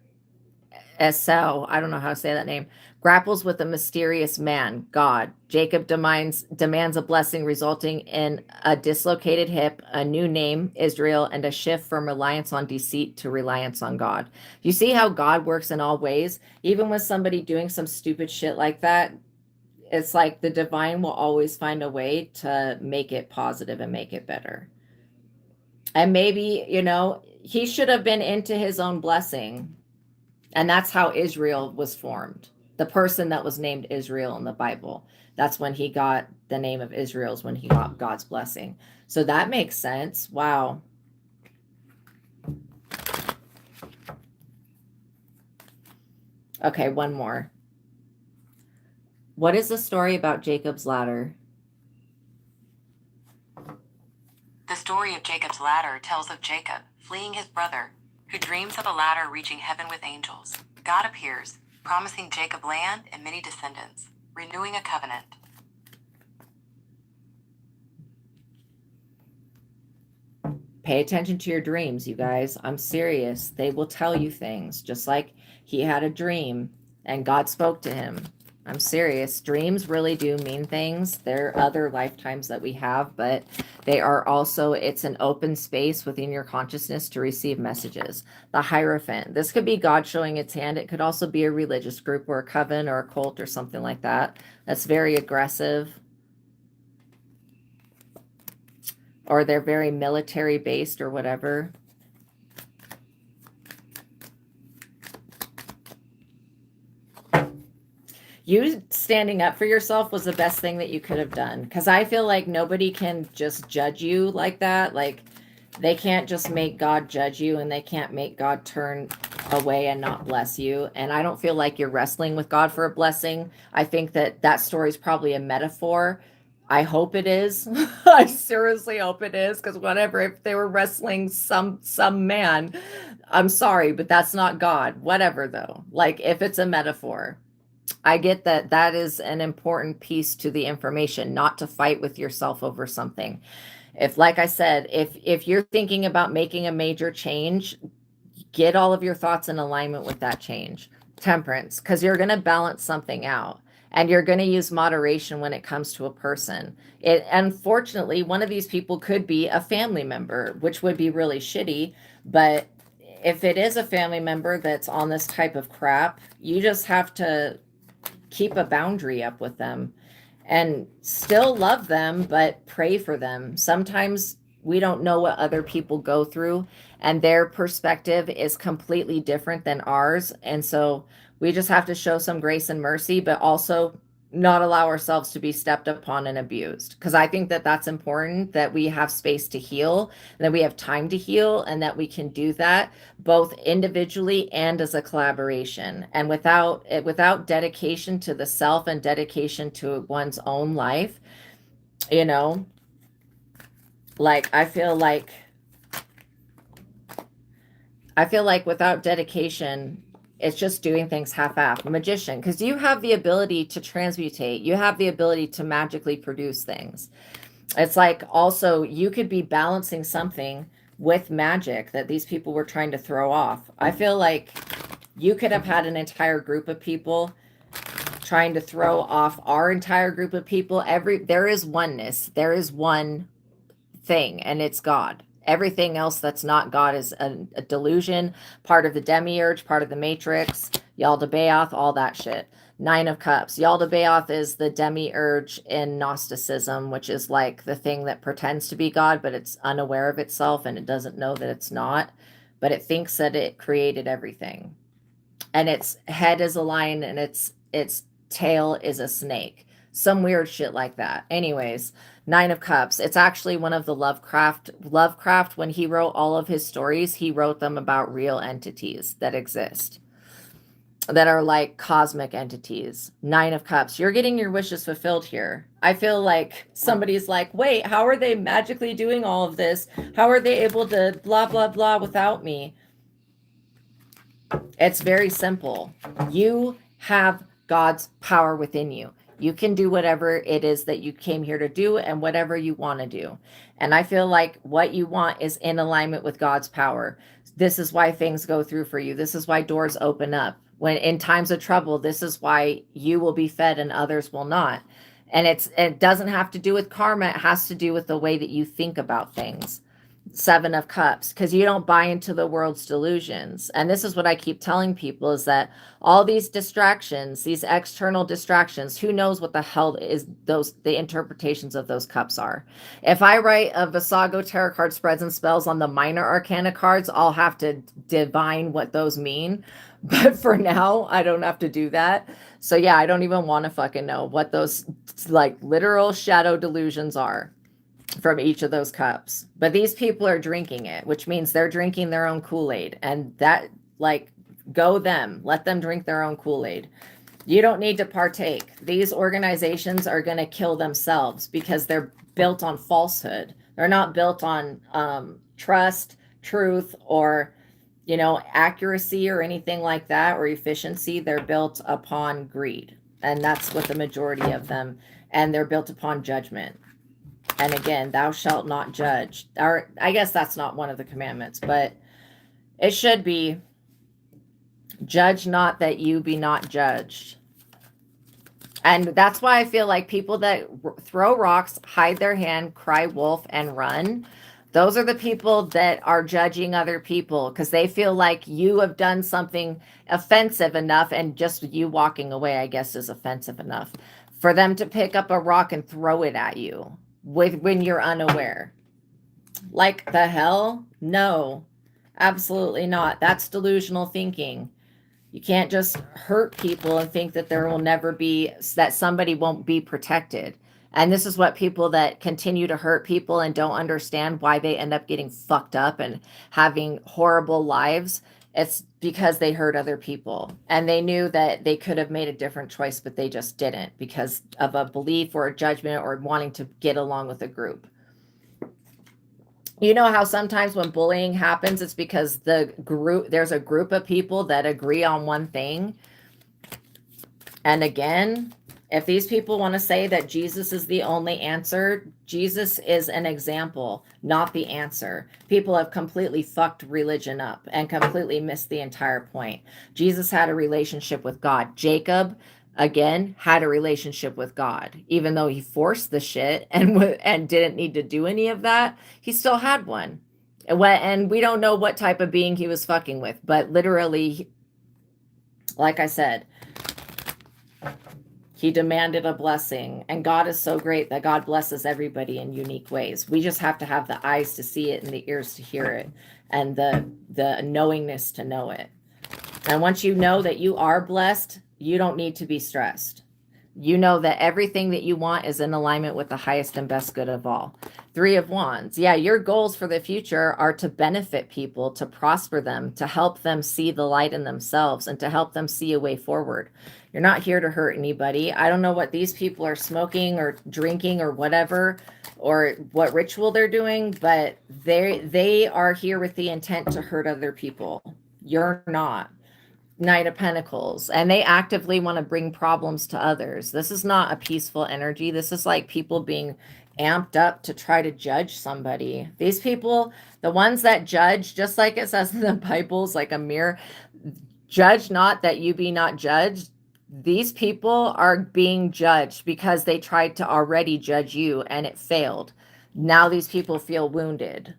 S1: Esau, I don't know how to say that name, grapples with a mysterious man, God. Jacob demands a blessing resulting in a dislocated hip, a new name, Israel, and a shift from reliance on deceit to reliance on God. You see how God works in all ways? Even with somebody doing some stupid shit like that, it's like the divine will always find a way to make it positive and make it better. And maybe, he should have been into his own blessing. And that's how Israel was formed. The person that was named Israel in the Bible. That's when he got the name of Israel, is when he got God's blessing. So that makes sense. Wow. Okay, one more. What is the story about Jacob's ladder?
S2: The story of Jacob's ladder tells of Jacob fleeing his brother, who dreams of a ladder reaching heaven with angels. God appears, promising Jacob land and many descendants, renewing a covenant.
S1: Pay attention to your dreams, you guys. I'm serious. They will tell you things, just like he had a dream and God spoke to him. I'm serious. Dreams really do mean things. There are other lifetimes that we have, but they are also, it's an open space within your consciousness to receive messages. The Hierophant. This could be God showing its hand. It could also be a religious group or a coven or a cult or something like that. That's very aggressive. Or they're very military based or whatever. You standing up for yourself was the best thing that you could have done. Because I feel like nobody can just judge you like that. Like, they can't just make God judge you, and they can't make God turn away and not bless you. And I don't feel like you're wrestling with God for a blessing. I think that story is probably a metaphor. I hope it is. I seriously hope it is. Because whatever, if they were wrestling some man, I'm sorry, but that's not God. Whatever, though. Like, if it's a metaphor. I get that is an important piece to the information, not to fight with yourself over something. If, like I said, if you're thinking about making a major change, get all of your thoughts in alignment with that change. Temperance, because you're going to balance something out, and you're going to use moderation when it comes to a person. Unfortunately, one of these people could be a family member, which would be really shitty, but if it is a family member that's on this type of crap, you just have to keep a boundary up with them and still love them, but pray for them. Sometimes we don't know what other people go through, and their perspective is completely different than ours. And so we just have to show some grace and mercy, but also not allow ourselves to be stepped upon and abused. Because I think that that's important, that we have space to heal, that we have time to heal, and that we can do that both individually and as a collaboration. And without dedication to the self and dedication to one's own life, like I feel like without dedication, it's just doing things half-assed. Magician, because you have the ability to transmutate. You have the ability to magically produce things. It's like, also, you could be balancing something with magic that these people were trying to throw off. I feel like you could have had an entire group of people trying to throw off our entire group of people. There is oneness. There is one thing, and it's God. Everything else that's not God is a delusion, part of the demiurge, part of the matrix, Yaldabaoth, all that shit. 9 of Cups. Yaldabaoth is the demiurge in Gnosticism, which is like the thing that pretends to be God, but it's unaware of itself, and it doesn't know that it's not, but it thinks that it created everything. And its head is a lion, and its tail is a snake. Some weird shit like that. Anyways, 9 of Cups. It's actually one of the Lovecraft, when he wrote all of his stories, he wrote them about real entities that exist, that are like cosmic entities. 9 of Cups. You're getting your wishes fulfilled here. I feel like somebody's like, wait, how are they magically doing all of this? How are they able to blah, blah, blah without me? It's very simple. You have God's power within you. You can do whatever it is that you came here to do, and whatever you want to do. And I feel like what you want is in alignment with God's power. This is why things go through for you. This is why doors open up. When in times of trouble, this is why you will be fed and others will not. And it doesn't have to do with karma. It has to do with the way that you think about things. Seven of Cups, because you don't buy into the world's delusions. And this is what I keep telling people, is that all these distractions, these external distractions, who knows what the hell is the interpretations of those cups are. If I write a Vassago tarot card spreads and spells on the minor arcana cards, I'll have to divine what those mean. But for now, I don't have to do that. So yeah, I don't even want to fucking know what those like literal shadow delusions are from each of those cups. But these people are drinking it, which means they're drinking their own Kool-Aid. And that, like, go them. Let them drink their own Kool-Aid. You don't need to partake. These organizations are going to kill themselves because they're built on falsehood. They're not built on trust, truth, or, you know, accuracy or anything like that, or efficiency. They're built upon greed. And that's what the majority of them, and they're built upon judgment. And again, thou shalt not judge. Or I guess that's not one of the commandments, but it should be, judge not that you be not judged. And that's why I feel like people that throw rocks, hide their hand, cry wolf, and run, those are the people that are judging other people because they feel like you have done something offensive enough, and just you walking away, I guess, is offensive enough for them to pick up a rock and throw it at you when you're unaware. Like the hell? No, absolutely not. That's delusional thinking. You can't just hurt people and think that there will never be, that somebody won't be protected. And this is what people that continue to hurt people and don't understand why they end up getting fucked up and having horrible lives. It's because they hurt other people and they knew that they could have made a different choice, but they just didn't because of a belief or a judgment or wanting to get along with a group. You know how sometimes when bullying happens, it's because there's a group of people that agree on one thing. And again, if these people want to say that Jesus is the only answer, Jesus is an example, not the answer. People have completely fucked religion up and completely missed the entire point. Jesus had a relationship with God. Jacob, again, had a relationship with God. Even though he forced the shit and didn't need to do any of that, he still had one. And we don't know what type of being he was fucking with, but literally, like I said, he demanded a blessing, and God is so great that God blesses everybody in unique ways. We just have to have the eyes to see it and the ears to hear it and the knowingness to know it. And once you know that you are blessed, you don't need to be stressed. You know that everything that you want is in alignment with the highest and best good of all. Three of Wands. Yeah, your goals for the future are to benefit people, to prosper them, to help them see the light in themselves, and to help them see a way forward. You're not here to hurt anybody. I don't know what these people are smoking or drinking or whatever, or what ritual they're doing, but they are here with the intent to hurt other people. You're not. Knight of Pentacles, and they actively want to bring problems to others. This is not a peaceful energy. This is like people being amped up to try to judge somebody. These people, the ones that judge, just like it says in the Bible, is like a mirror. Judge not that you be not judged. These people are being judged because they tried to already judge you and it failed. Now these people feel wounded.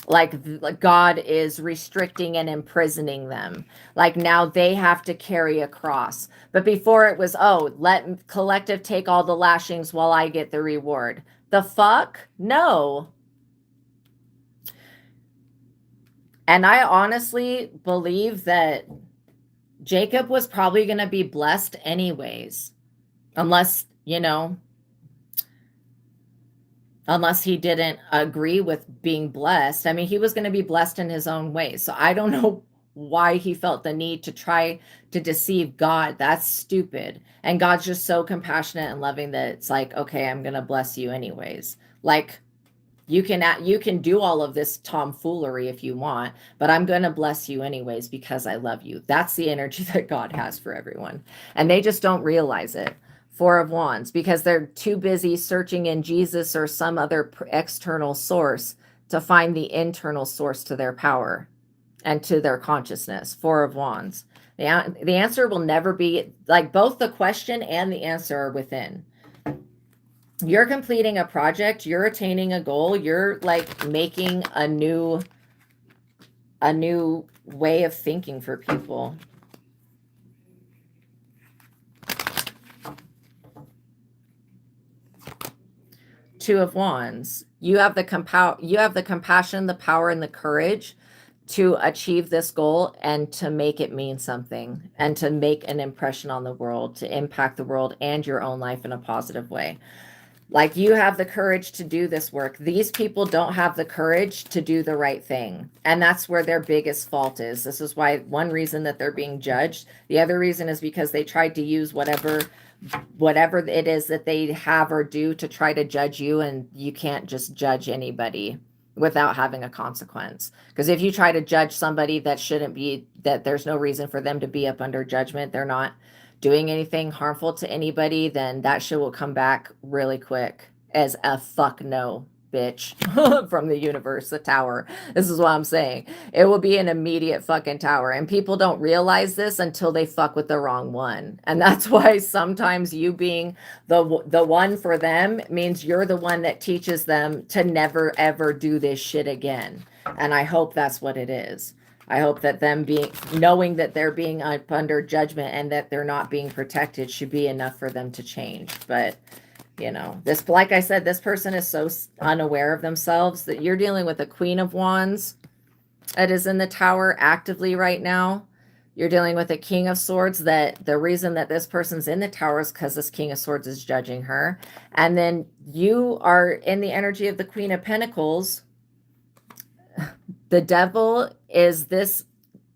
S1: Like God is restricting and imprisoning them. Like now they have to carry a cross. But before it was, oh, let collective take all the lashings while I get the reward. The fuck? No. And I honestly believe that Jacob was probably going to be blessed anyways. Unless, you know, unless he didn't agree with being blessed. I mean, he was going to be blessed in his own way. So I don't know why he felt the need to try to deceive God. That's stupid. And God's just so compassionate and loving that it's like, okay, I'm going to bless you anyways. Like, you can do all of this tomfoolery if you want, but I'm going to bless you anyways because I love you. That's the energy that God has for everyone. And they just don't realize it. Four of Wands, because they're too busy searching in Jesus or some other external source to find the internal source to their power and to their consciousness. Four of Wands. The answer will never be like both the question and the answer are within. You're completing a project, you're attaining a goal, you're like making a new way of thinking for people. Two of Wands. You have the compassion, the power, and the courage to achieve this goal and to make it mean something and to make an impression on the world, to impact the world and your own life in a positive way. Like you have the courage to do this work. These people don't have the courage to do the right thing. And that's where their biggest fault is. This is why one reason that they're being judged. The other reason is because they tried to use whatever it is that they have or do to try to judge you, and you can't just judge anybody without having a consequence. Because if you try to judge somebody that shouldn't be, that there's no reason for them to be up under judgment, they're not doing anything harmful to anybody, then that shit will come back really quick as a fuck no, bitch, from the universe, the tower. This is what I'm saying. It will be an immediate fucking tower. And people don't realize this until they fuck with the wrong one. And that's why sometimes you being the one for them means you're the one that teaches them to never ever do this shit again. And I hope that's what it is. I hope that them knowing that they're being up under judgment and that they're not being protected should be enough for them to change. But you know, this, like I said, this person is so unaware of themselves that you're dealing with a Queen of Wands that is in the tower actively right now. You're dealing with a King of Swords that the reason that this person's in the tower is because this King of Swords is judging her. And then you are in the energy of the Queen of Pentacles. The devil is this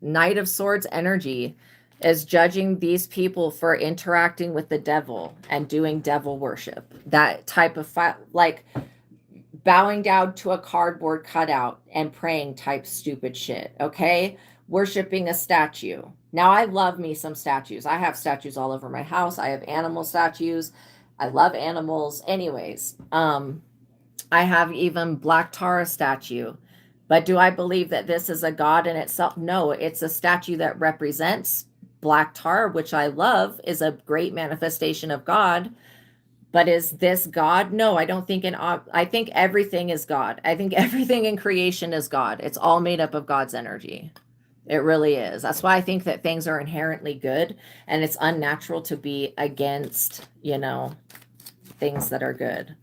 S1: Knight of Swords energy is judging these people for interacting with the devil and doing devil worship. That type of like bowing down to a cardboard cutout and praying type stupid shit, okay? Worshiping a statue. Now, I love me some statues. I have statues all over my house. I have animal statues. I love animals. Anyways, I have even Black Tara statue. But do I believe that this is a god in itself? No, it's a statue that represents Black Tar, which I love, is a great manifestation of God. But is this God? No, I don't think I think everything is God. I think everything in creation is God. It's all made up of God's energy. It really is. That's why I think that things are inherently good, and it's unnatural to be against, you know, things that are good.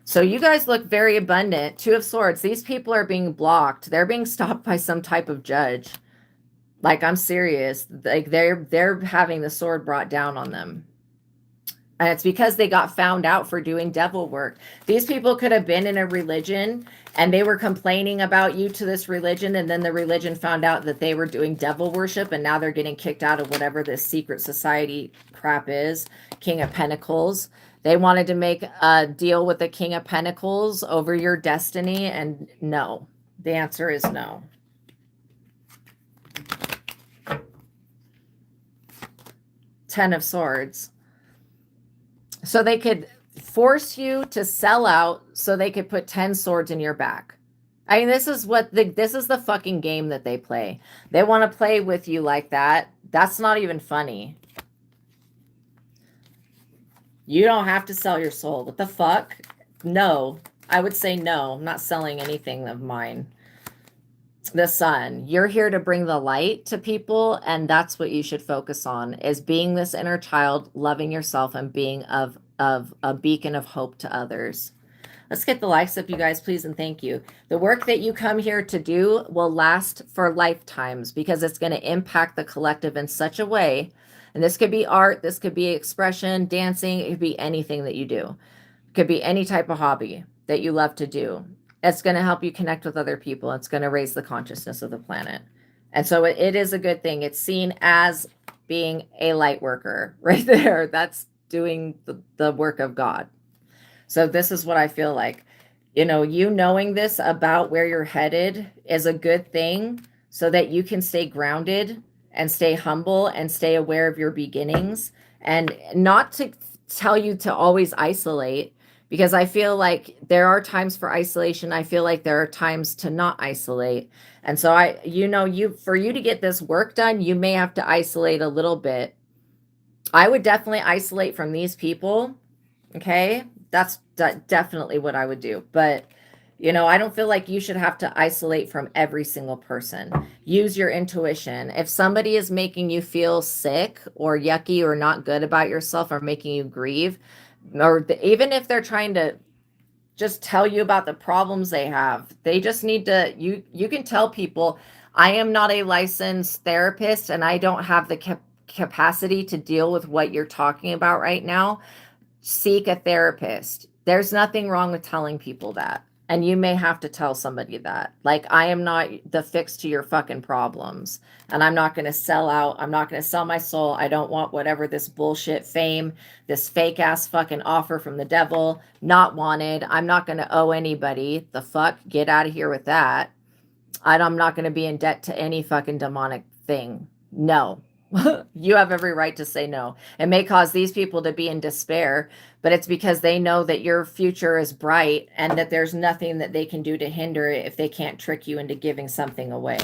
S1: So you guys look very abundant. Two of Swords. These people are being blocked. They're being stopped by some type of judge. Like, I'm serious. Like, they're having the sword brought down on them. And it's because they got found out for doing devil work. These people could have been in a religion and they were complaining about you to this religion, and then the religion found out that they were doing devil worship, and now they're getting kicked out of whatever this secret society crap is. King of Pentacles. They wanted to make a deal with the King of Pentacles over your destiny, and no. The answer is no. Ten of Swords. So they could force you to sell out so they could put 10 swords in your back. I mean, this is the fucking game that they play. They want to play with you like that. That's not even funny. You don't have to sell your soul. What the fuck? No. I would say no. I'm not selling anything of mine. The Sun. You're here to bring the light to people, and that's what you should focus on, is being this inner child, loving yourself, and being of a beacon of hope to others. Let's get the likes up, you guys, please, and thank you. The work that you come here to do will last for lifetimes because it's going to impact the collective in such a way. And this could be art, this could be expression, dancing, it could be anything that you do. It could be any type of hobby that you love to do. It's going to help you connect with other people. It's going to raise the consciousness of the planet. And so it is a good thing. It's seen as being a light worker right there. That's doing the work of God. So this is what I feel like. You know, you knowing this about where you're headed is a good thing so that you can stay grounded and stay humble and stay aware of your beginnings, and not to tell you to always isolate, because I feel like there are times for isolation. I feel like there are times to not isolate. And so for you to get this work done, you may have to isolate a little bit. I would definitely isolate from these people. Okay. That's definitely what I would do. But, I don't feel like you should have to isolate from every single person. Use your intuition. If somebody is making you feel sick or yucky or not good about yourself or making you grieve, or even if they're trying to just tell you about the problems they have, they just need to, you can tell people, I am not a licensed therapist and I don't have the capacity to deal with what you're talking about right now. Seek a therapist. There's nothing wrong with telling people that. And you may have to tell somebody that. Like, I am not the fix to your fucking problems. And I'm not going to sell out. I'm not going to sell my soul. I don't want whatever this bullshit fame, this fake ass fucking offer from the devil. Not wanted. I'm not going to owe anybody. The fuck? Get out of here with that. I'm not going to be in debt to any fucking demonic thing. No. You have every right to say no. It may cause these people to be in despair, but it's because they know that your future is bright and that there's nothing that they can do to hinder it if they can't trick you into giving something away.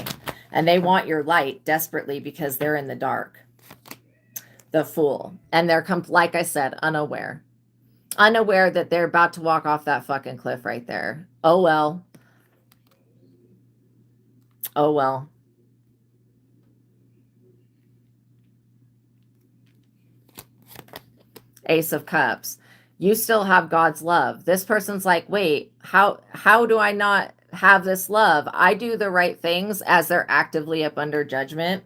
S1: And they want your light desperately because they're in the dark. The Fool. And they're, like I said, unaware. Unaware that they're about to walk off that fucking cliff right there. Oh, well. Oh, well. Ace of Cups. You still have God's love. This person's like, wait, how do I not have this love? I do the right things as they're actively up under judgment.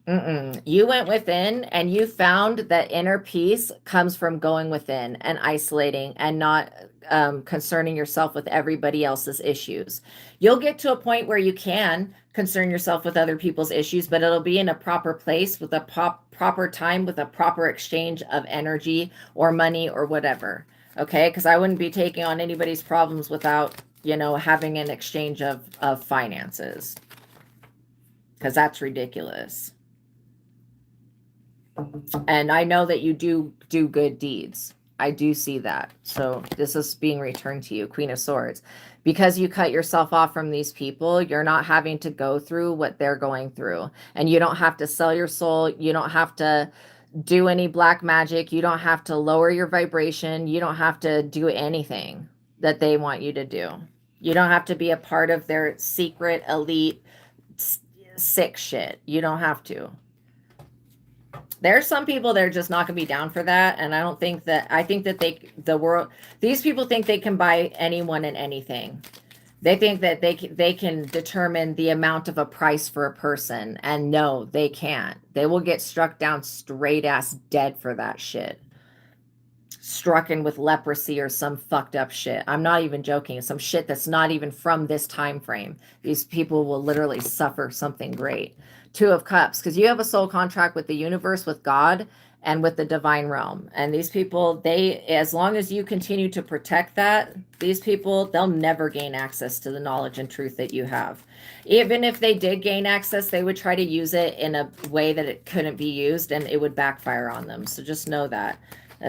S1: You went within and you found that inner peace comes from going within and isolating and not concerning yourself with everybody else's issues. You'll get to a point where you can concern yourself with other people's issues, but it'll be in a proper place with a proper time, with a proper exchange of energy or money or whatever. Okay. Because I wouldn't be taking on anybody's problems without, having an exchange of finances. Because that's ridiculous. And I know that you do good deeds. I do see that. So this is being returned to you, Queen of Swords. Because you cut yourself off from these people, you're not having to go through what they're going through. And you don't have to sell your soul. You don't have to do any black magic. You don't have to lower your vibration. You don't have to do anything that they want you to do. You don't have to be a part of their secret, elite, sick shit. You don't have to. There's some people that are just not going to be down for that. And I think that these people think they can buy anyone and anything. They think that they can determine the amount of a price for a person. And no, they can't. They will get struck down straight ass dead for that shit. Strucken with leprosy or some fucked up shit. I'm not even joking. Some shit that's not even from this time frame. These people will literally suffer something great. Two of Cups, because you have a soul contract with the universe, with God, and with the divine realm. And these people, as long as you continue to protect that, these people, they'll never gain access to the knowledge and truth that you have. Even if they did gain access, they would try to use it in a way that it couldn't be used, and it would backfire on them. So just know that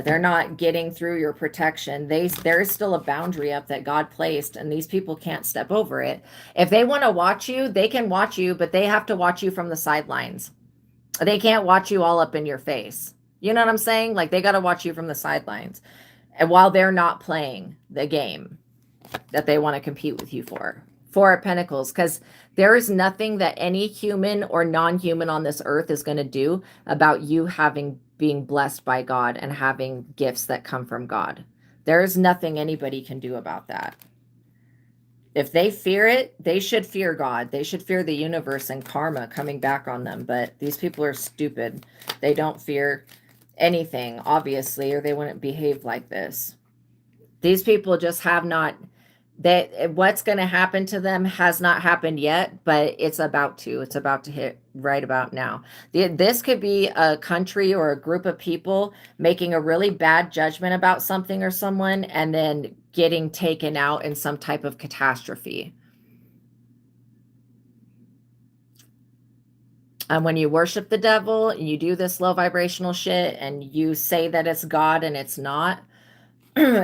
S1: they're not getting through your protection. There is still a boundary up that God placed, and these people can't step over it. If they want to watch you, they can watch you, but they have to watch you from the sidelines. They can't watch you all up in your face. You know what I'm saying? Like, they got to watch you from the sidelines, and while they're not playing the game that they want to compete with you for. Four of Pentacles, because there is nothing that any human or non-human on this earth is going to do about you being blessed by God and having gifts that come from God. There is nothing anybody can do about that. If they fear it, they should fear God. They should fear the universe and karma coming back on them. But these people are stupid. They don't fear anything, obviously, or they wouldn't behave like this. These people just have not... what's going to happen to them has not happened yet, but it's about to. It's about to hit right about now. This could be a country or a group of people making a really bad judgment about something or someone and then getting taken out in some type of catastrophe. And when you worship the devil and you do this low vibrational shit and you say that it's God and it's not,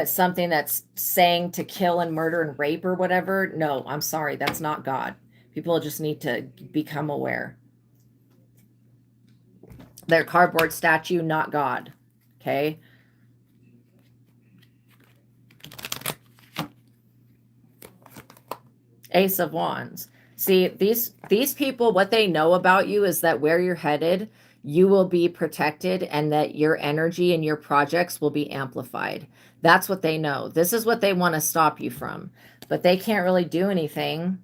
S1: something that's saying to kill and murder and rape or whatever, no, I'm sorry, that's not God. People just need to become aware. They're cardboard statue, not God. Okay? Ace of Wands. See, these people, what they know about you is that where you're headed, you will be protected and that your energy and your projects will be amplified. That's what they know. This is what they want to stop you from. But they can't really do anything.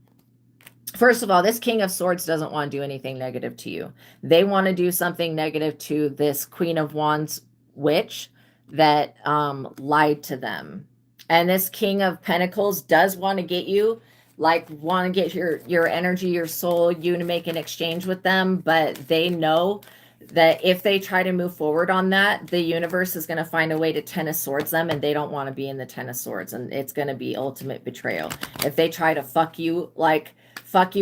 S1: First of all, this King of Swords doesn't want to do anything negative to you. They want to do something negative to this Queen of Wands witch that lied to them. And this King of Pentacles does want to get you, like want to get your energy, your soul, you to make an exchange with them, but they know that if they try to move forward on that, the universe is going to find a way to Ten of Swords them, and they don't want to be in the Ten of Swords, and it's going to be ultimate betrayal. If they try to fuck you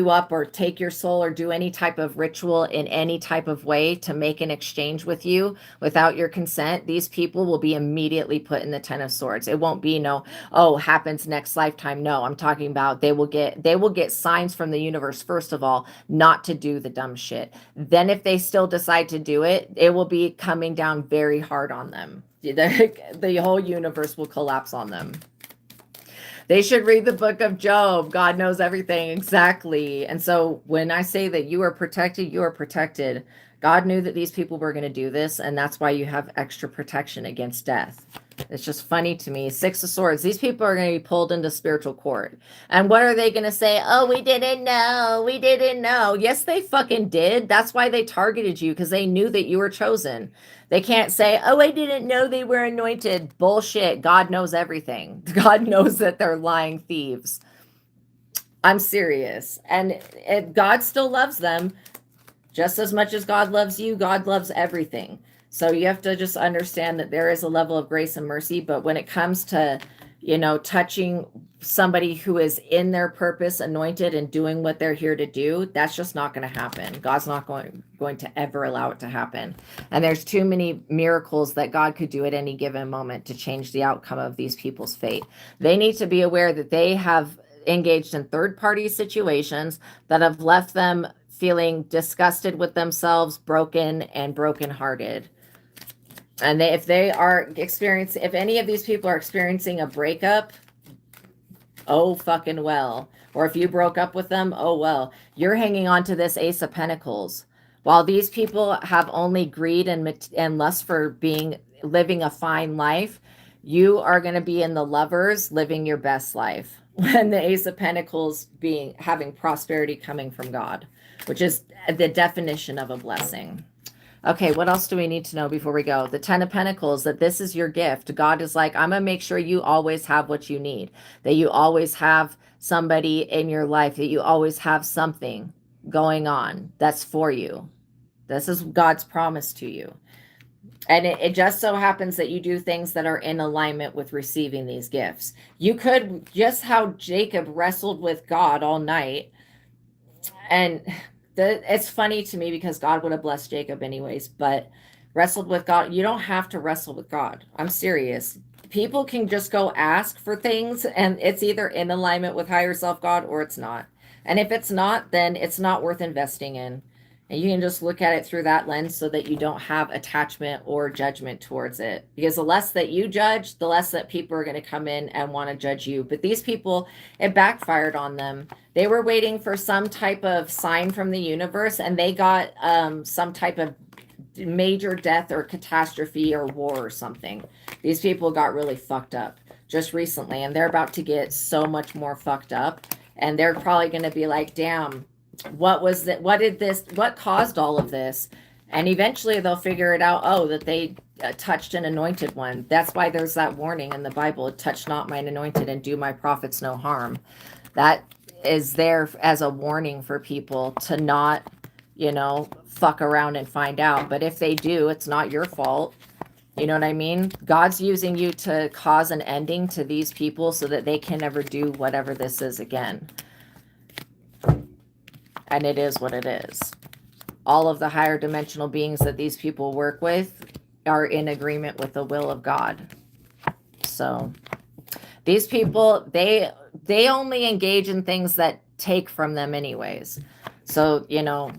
S1: up or take your soul or do any type of ritual in any type of way to make an exchange with you without your consent, these people will be immediately put in the Ten of Swords. It won't be happens next lifetime. No, I'm talking about they will get signs from the universe, first of all, not to do the dumb shit. Then if they still decide to do it, it will be coming down very hard on them. The whole universe will collapse on them. They should read the book of Job. God knows everything exactly. And so when I say that you are protected, you are protected. God knew that these people were going to do this, and that's why you have extra protection against death. It's just funny to me. Six of Swords. These people are going to be pulled into spiritual court. And what are they going to say? Oh, we didn't know. We didn't know. Yes, they fucking did. That's why they targeted you, because they knew that you were chosen. They can't say, oh, I didn't know they were anointed. Bullshit. God knows everything. God knows that they're lying thieves. I'm serious. And God still loves them. Just as much as God loves you, God loves everything. So you have to just understand that there is a level of grace and mercy. But when it comes to, touching somebody who is in their purpose, anointed, and doing what they're here to do, that's just not going to happen. God's not going to ever allow it to happen. And there's too many miracles that God could do at any given moment to change the outcome of these people's fate. They need to be aware that they have engaged in third-party situations that have left them feeling disgusted with themselves, broken, and brokenhearted. And if any of these people are experiencing a breakup, oh fucking well. Or if you broke up with them, oh well. You're hanging on to this Ace of Pentacles. While these people have only greed and lust for living a fine life, you are going to be in the Lovers, living your best life. When the Ace of Pentacles having prosperity coming from God, which is the definition of a blessing. Okay, what else do we need to know before we go? The Ten of Pentacles, that this is your gift. God is like, I'm going to make sure you always have what you need, that you always have somebody in your life, that you always have something going on that's for you. This is God's promise to you. And it just so happens that you do things that are in alignment with receiving these gifts. You could, just how Jacob wrestled with God all night, and it's funny to me because God would have blessed Jacob anyways, but wrestled with God. You don't have to wrestle with God. I'm serious. People can just go ask for things, and it's either in alignment with higher self God or it's not. And if it's not, then it's not worth investing in. And you can just look at it through that lens so that you don't have attachment or judgment towards it. Because the less that you judge, the less that people are going to come in and want to judge you. But these people, it backfired on them. They were waiting for some type of sign from the universe, and they got some type of major death or catastrophe or war or something. These people got really fucked up just recently, and they're about to get so much more fucked up. And they're probably going to be like, damn, what was it? What caused all of this? And eventually they'll figure it out. Oh, that they touched an anointed one. That's why there's that warning in the Bible, touch not mine anointed and do my prophets no harm. That is there as a warning for people to not, fuck around and find out. But if they do, it's not your fault. You know what I mean? God's using you to cause an ending to these people so that they can never do whatever this is again. And it is what it is. All of the higher dimensional beings that these people work with are in agreement with the will of God. So these people, they only engage in things that take from them anyways. So, you know,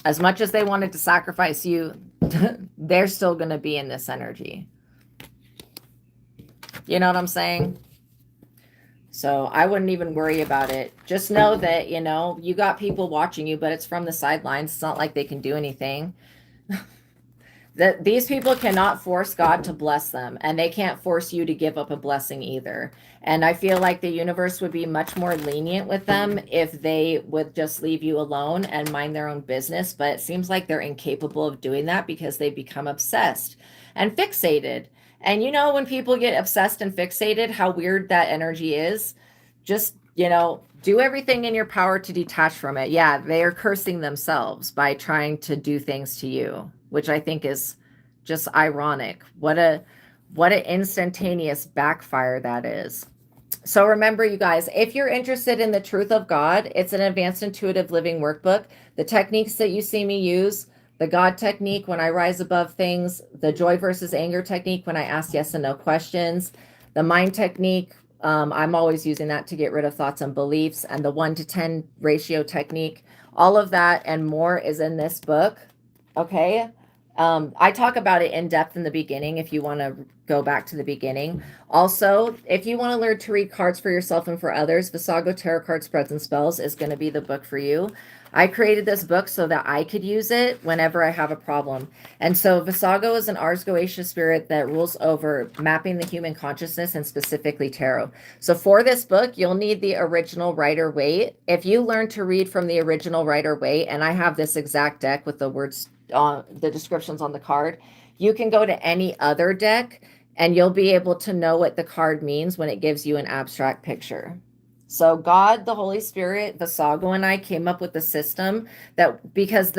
S1: as much as they wanted to sacrifice you, they're still going to be in this energy. You know what I'm saying? So I wouldn't even worry about it. Just know that, you know, you got people watching you, but it's from the sidelines. It's not like they can do anything. That these people cannot force God to bless them, and they can't force you to give up a blessing either. And I feel like the universe would be much more lenient with them if they would just leave you alone and mind their own business. But it seems like they're incapable of doing that because they become obsessed and fixated. And you know, when people get obsessed and fixated, how weird that energy is. Just, you know, do everything in your power to detach from it. Yeah, they are cursing themselves by trying to do things to you, which I think is just ironic. What an instantaneous backfire that is. So remember, you guys, if you're interested in the truth of God, it's an advanced intuitive living workbook. The techniques that you see me use, the God technique when I rise above things, the joy versus anger technique when I ask yes and no questions, the mind technique, I'm always using that to get rid of thoughts and beliefs, and the 1 to 10 ratio technique, all of that and more is in this book. Okay. I talk about it in depth in the beginning if you want to go back to the beginning. Also, if you want to learn to read cards for yourself and for others, Vassago Tarot Card Spreads and Spells is going to be the book for you. I created this book so that I could use it whenever I have a problem. And so Vassago is an Ars Goetia spirit that rules over mapping the human consciousness and specifically tarot. So for this book, you'll need the original Rider-Waite. If you learn to read from the original Rider-Waite, and I have this exact deck with the words on the descriptions on the card, you can go to any other deck and you'll be able to know what the card means when it gives you an abstract picture. So God, the Holy Spirit, Vassago, and I came up with the system that because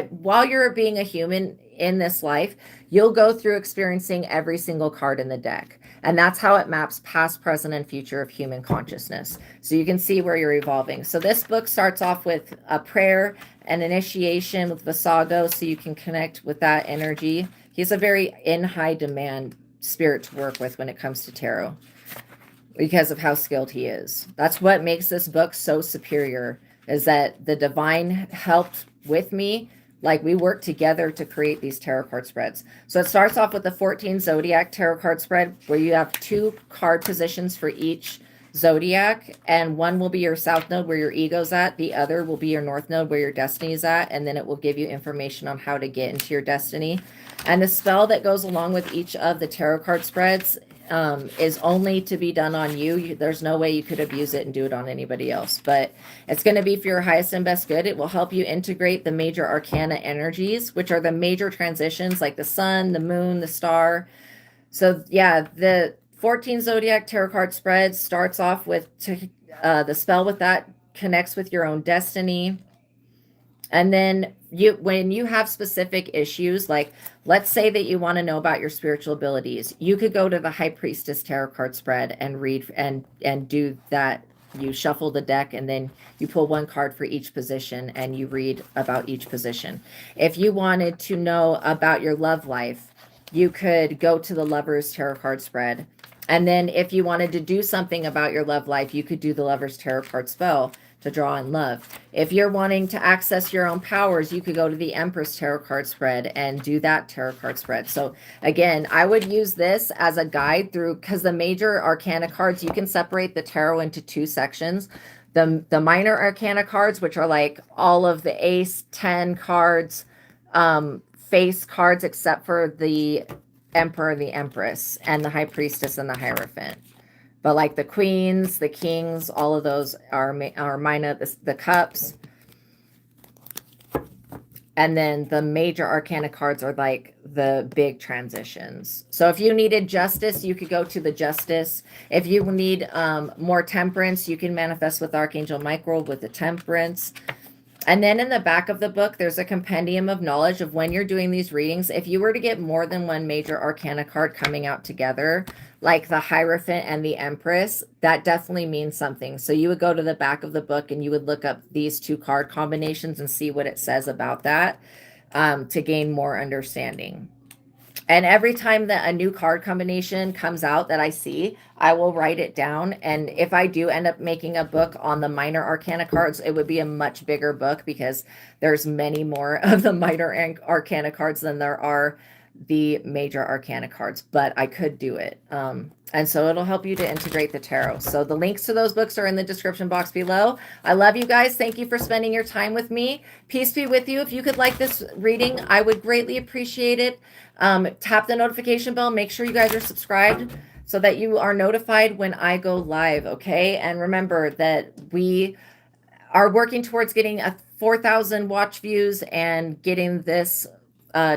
S1: while you're being a human in this life, you'll go through experiencing every single card in the deck. And that's how it maps past, present, and future of human consciousness. So you can see where you're evolving. So this book starts off with a prayer, an initiation with Vassago, so you can connect with that energy. He's a very in high demand spirit to work with when it comes to tarot, because of how skilled he is. That's what makes this book so superior, is that the divine helped with me. Like, we worked together to create these tarot card spreads. So it starts off with the 14 zodiac tarot card spread, where you have 2 card positions for each zodiac, and one will be your south node where your ego's at, the other will be your north node where your destiny is at, and then it will give you information on how to get into your destiny. And the spell that goes along with each of the tarot card spreads is only to be done on you. There's no way you could abuse it and do it on anybody else, but it's going to be for your highest and best good. It will help you integrate the major arcana energies, which are the major transitions like the sun, the moon, the star. So yeah, the 14 zodiac tarot card spread starts off with the spell with that connects with your own destiny. And then when you have specific issues, like let's say that you want to know about your spiritual abilities, you could go to the High Priestess tarot card spread and read and do that. You shuffle the deck and then you pull 1 card for each position and you read about each position. If you wanted to know about your love life, you could go to the Lover's tarot card spread. And then if you wanted to do something about your love life, you could do the Lover's tarot card spell to draw in love. If you're wanting to access your own powers, you could go to the Empress tarot card spread and do that tarot card spread. So again, I would use this as a guide through, because the major arcana cards, you can separate the tarot into 2 sections. The minor arcana cards, which are like all of the ace, 10 cards, face cards, except for the Emperor, the Empress, and the High Priestess and the Hierophant. But like the queens, the kings, all of those are minor, the cups. And then the major arcana cards are like the big transitions. So if you needed justice, you could go to the justice. If you need more temperance, you can manifest with Archangel Michael with the temperance. And then in the back of the book, there's a compendium of knowledge of when you're doing these readings. If you were to get more than 1 major arcana card coming out together, like the Hierophant and the Empress, that definitely means something. So you would go to the back of the book and you would look up these 2 card combinations and see what it says about that to gain more understanding. And every time that a new card combination comes out that I see, I will write it down. And if I do end up making a book on the minor arcana cards, it would be a much bigger book because there's many more of the minor arcana cards than there are the major arcana cards, but I could do it. And so it'll help you to integrate the tarot. So the links to those books are in the description box below. I love you guys. Thank you for spending your time with me. Peace be with you. If you could like this reading, I would greatly appreciate it. Tap the notification bell. Make sure you guys are subscribed so that you are notified when I go live. Okay. And remember that we are working towards getting a 4,000 watch views and getting this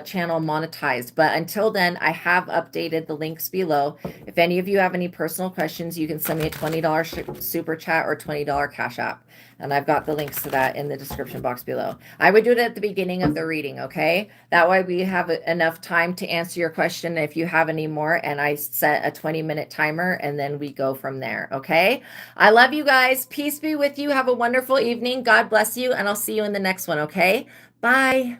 S1: channel monetized. But until then, I have updated the links below. If any of you have any personal questions, you can send me a $20 super chat or $20 cash app. And I've got the links to that in the description box below. I would do it at the beginning of the reading, okay? That way we have enough time to answer your question if you have any more. And I set a 20-minute timer and then we go from there, okay? I love you guys. Peace be with you. Have a wonderful evening. God bless you. And I'll see you in the next one, okay? Bye.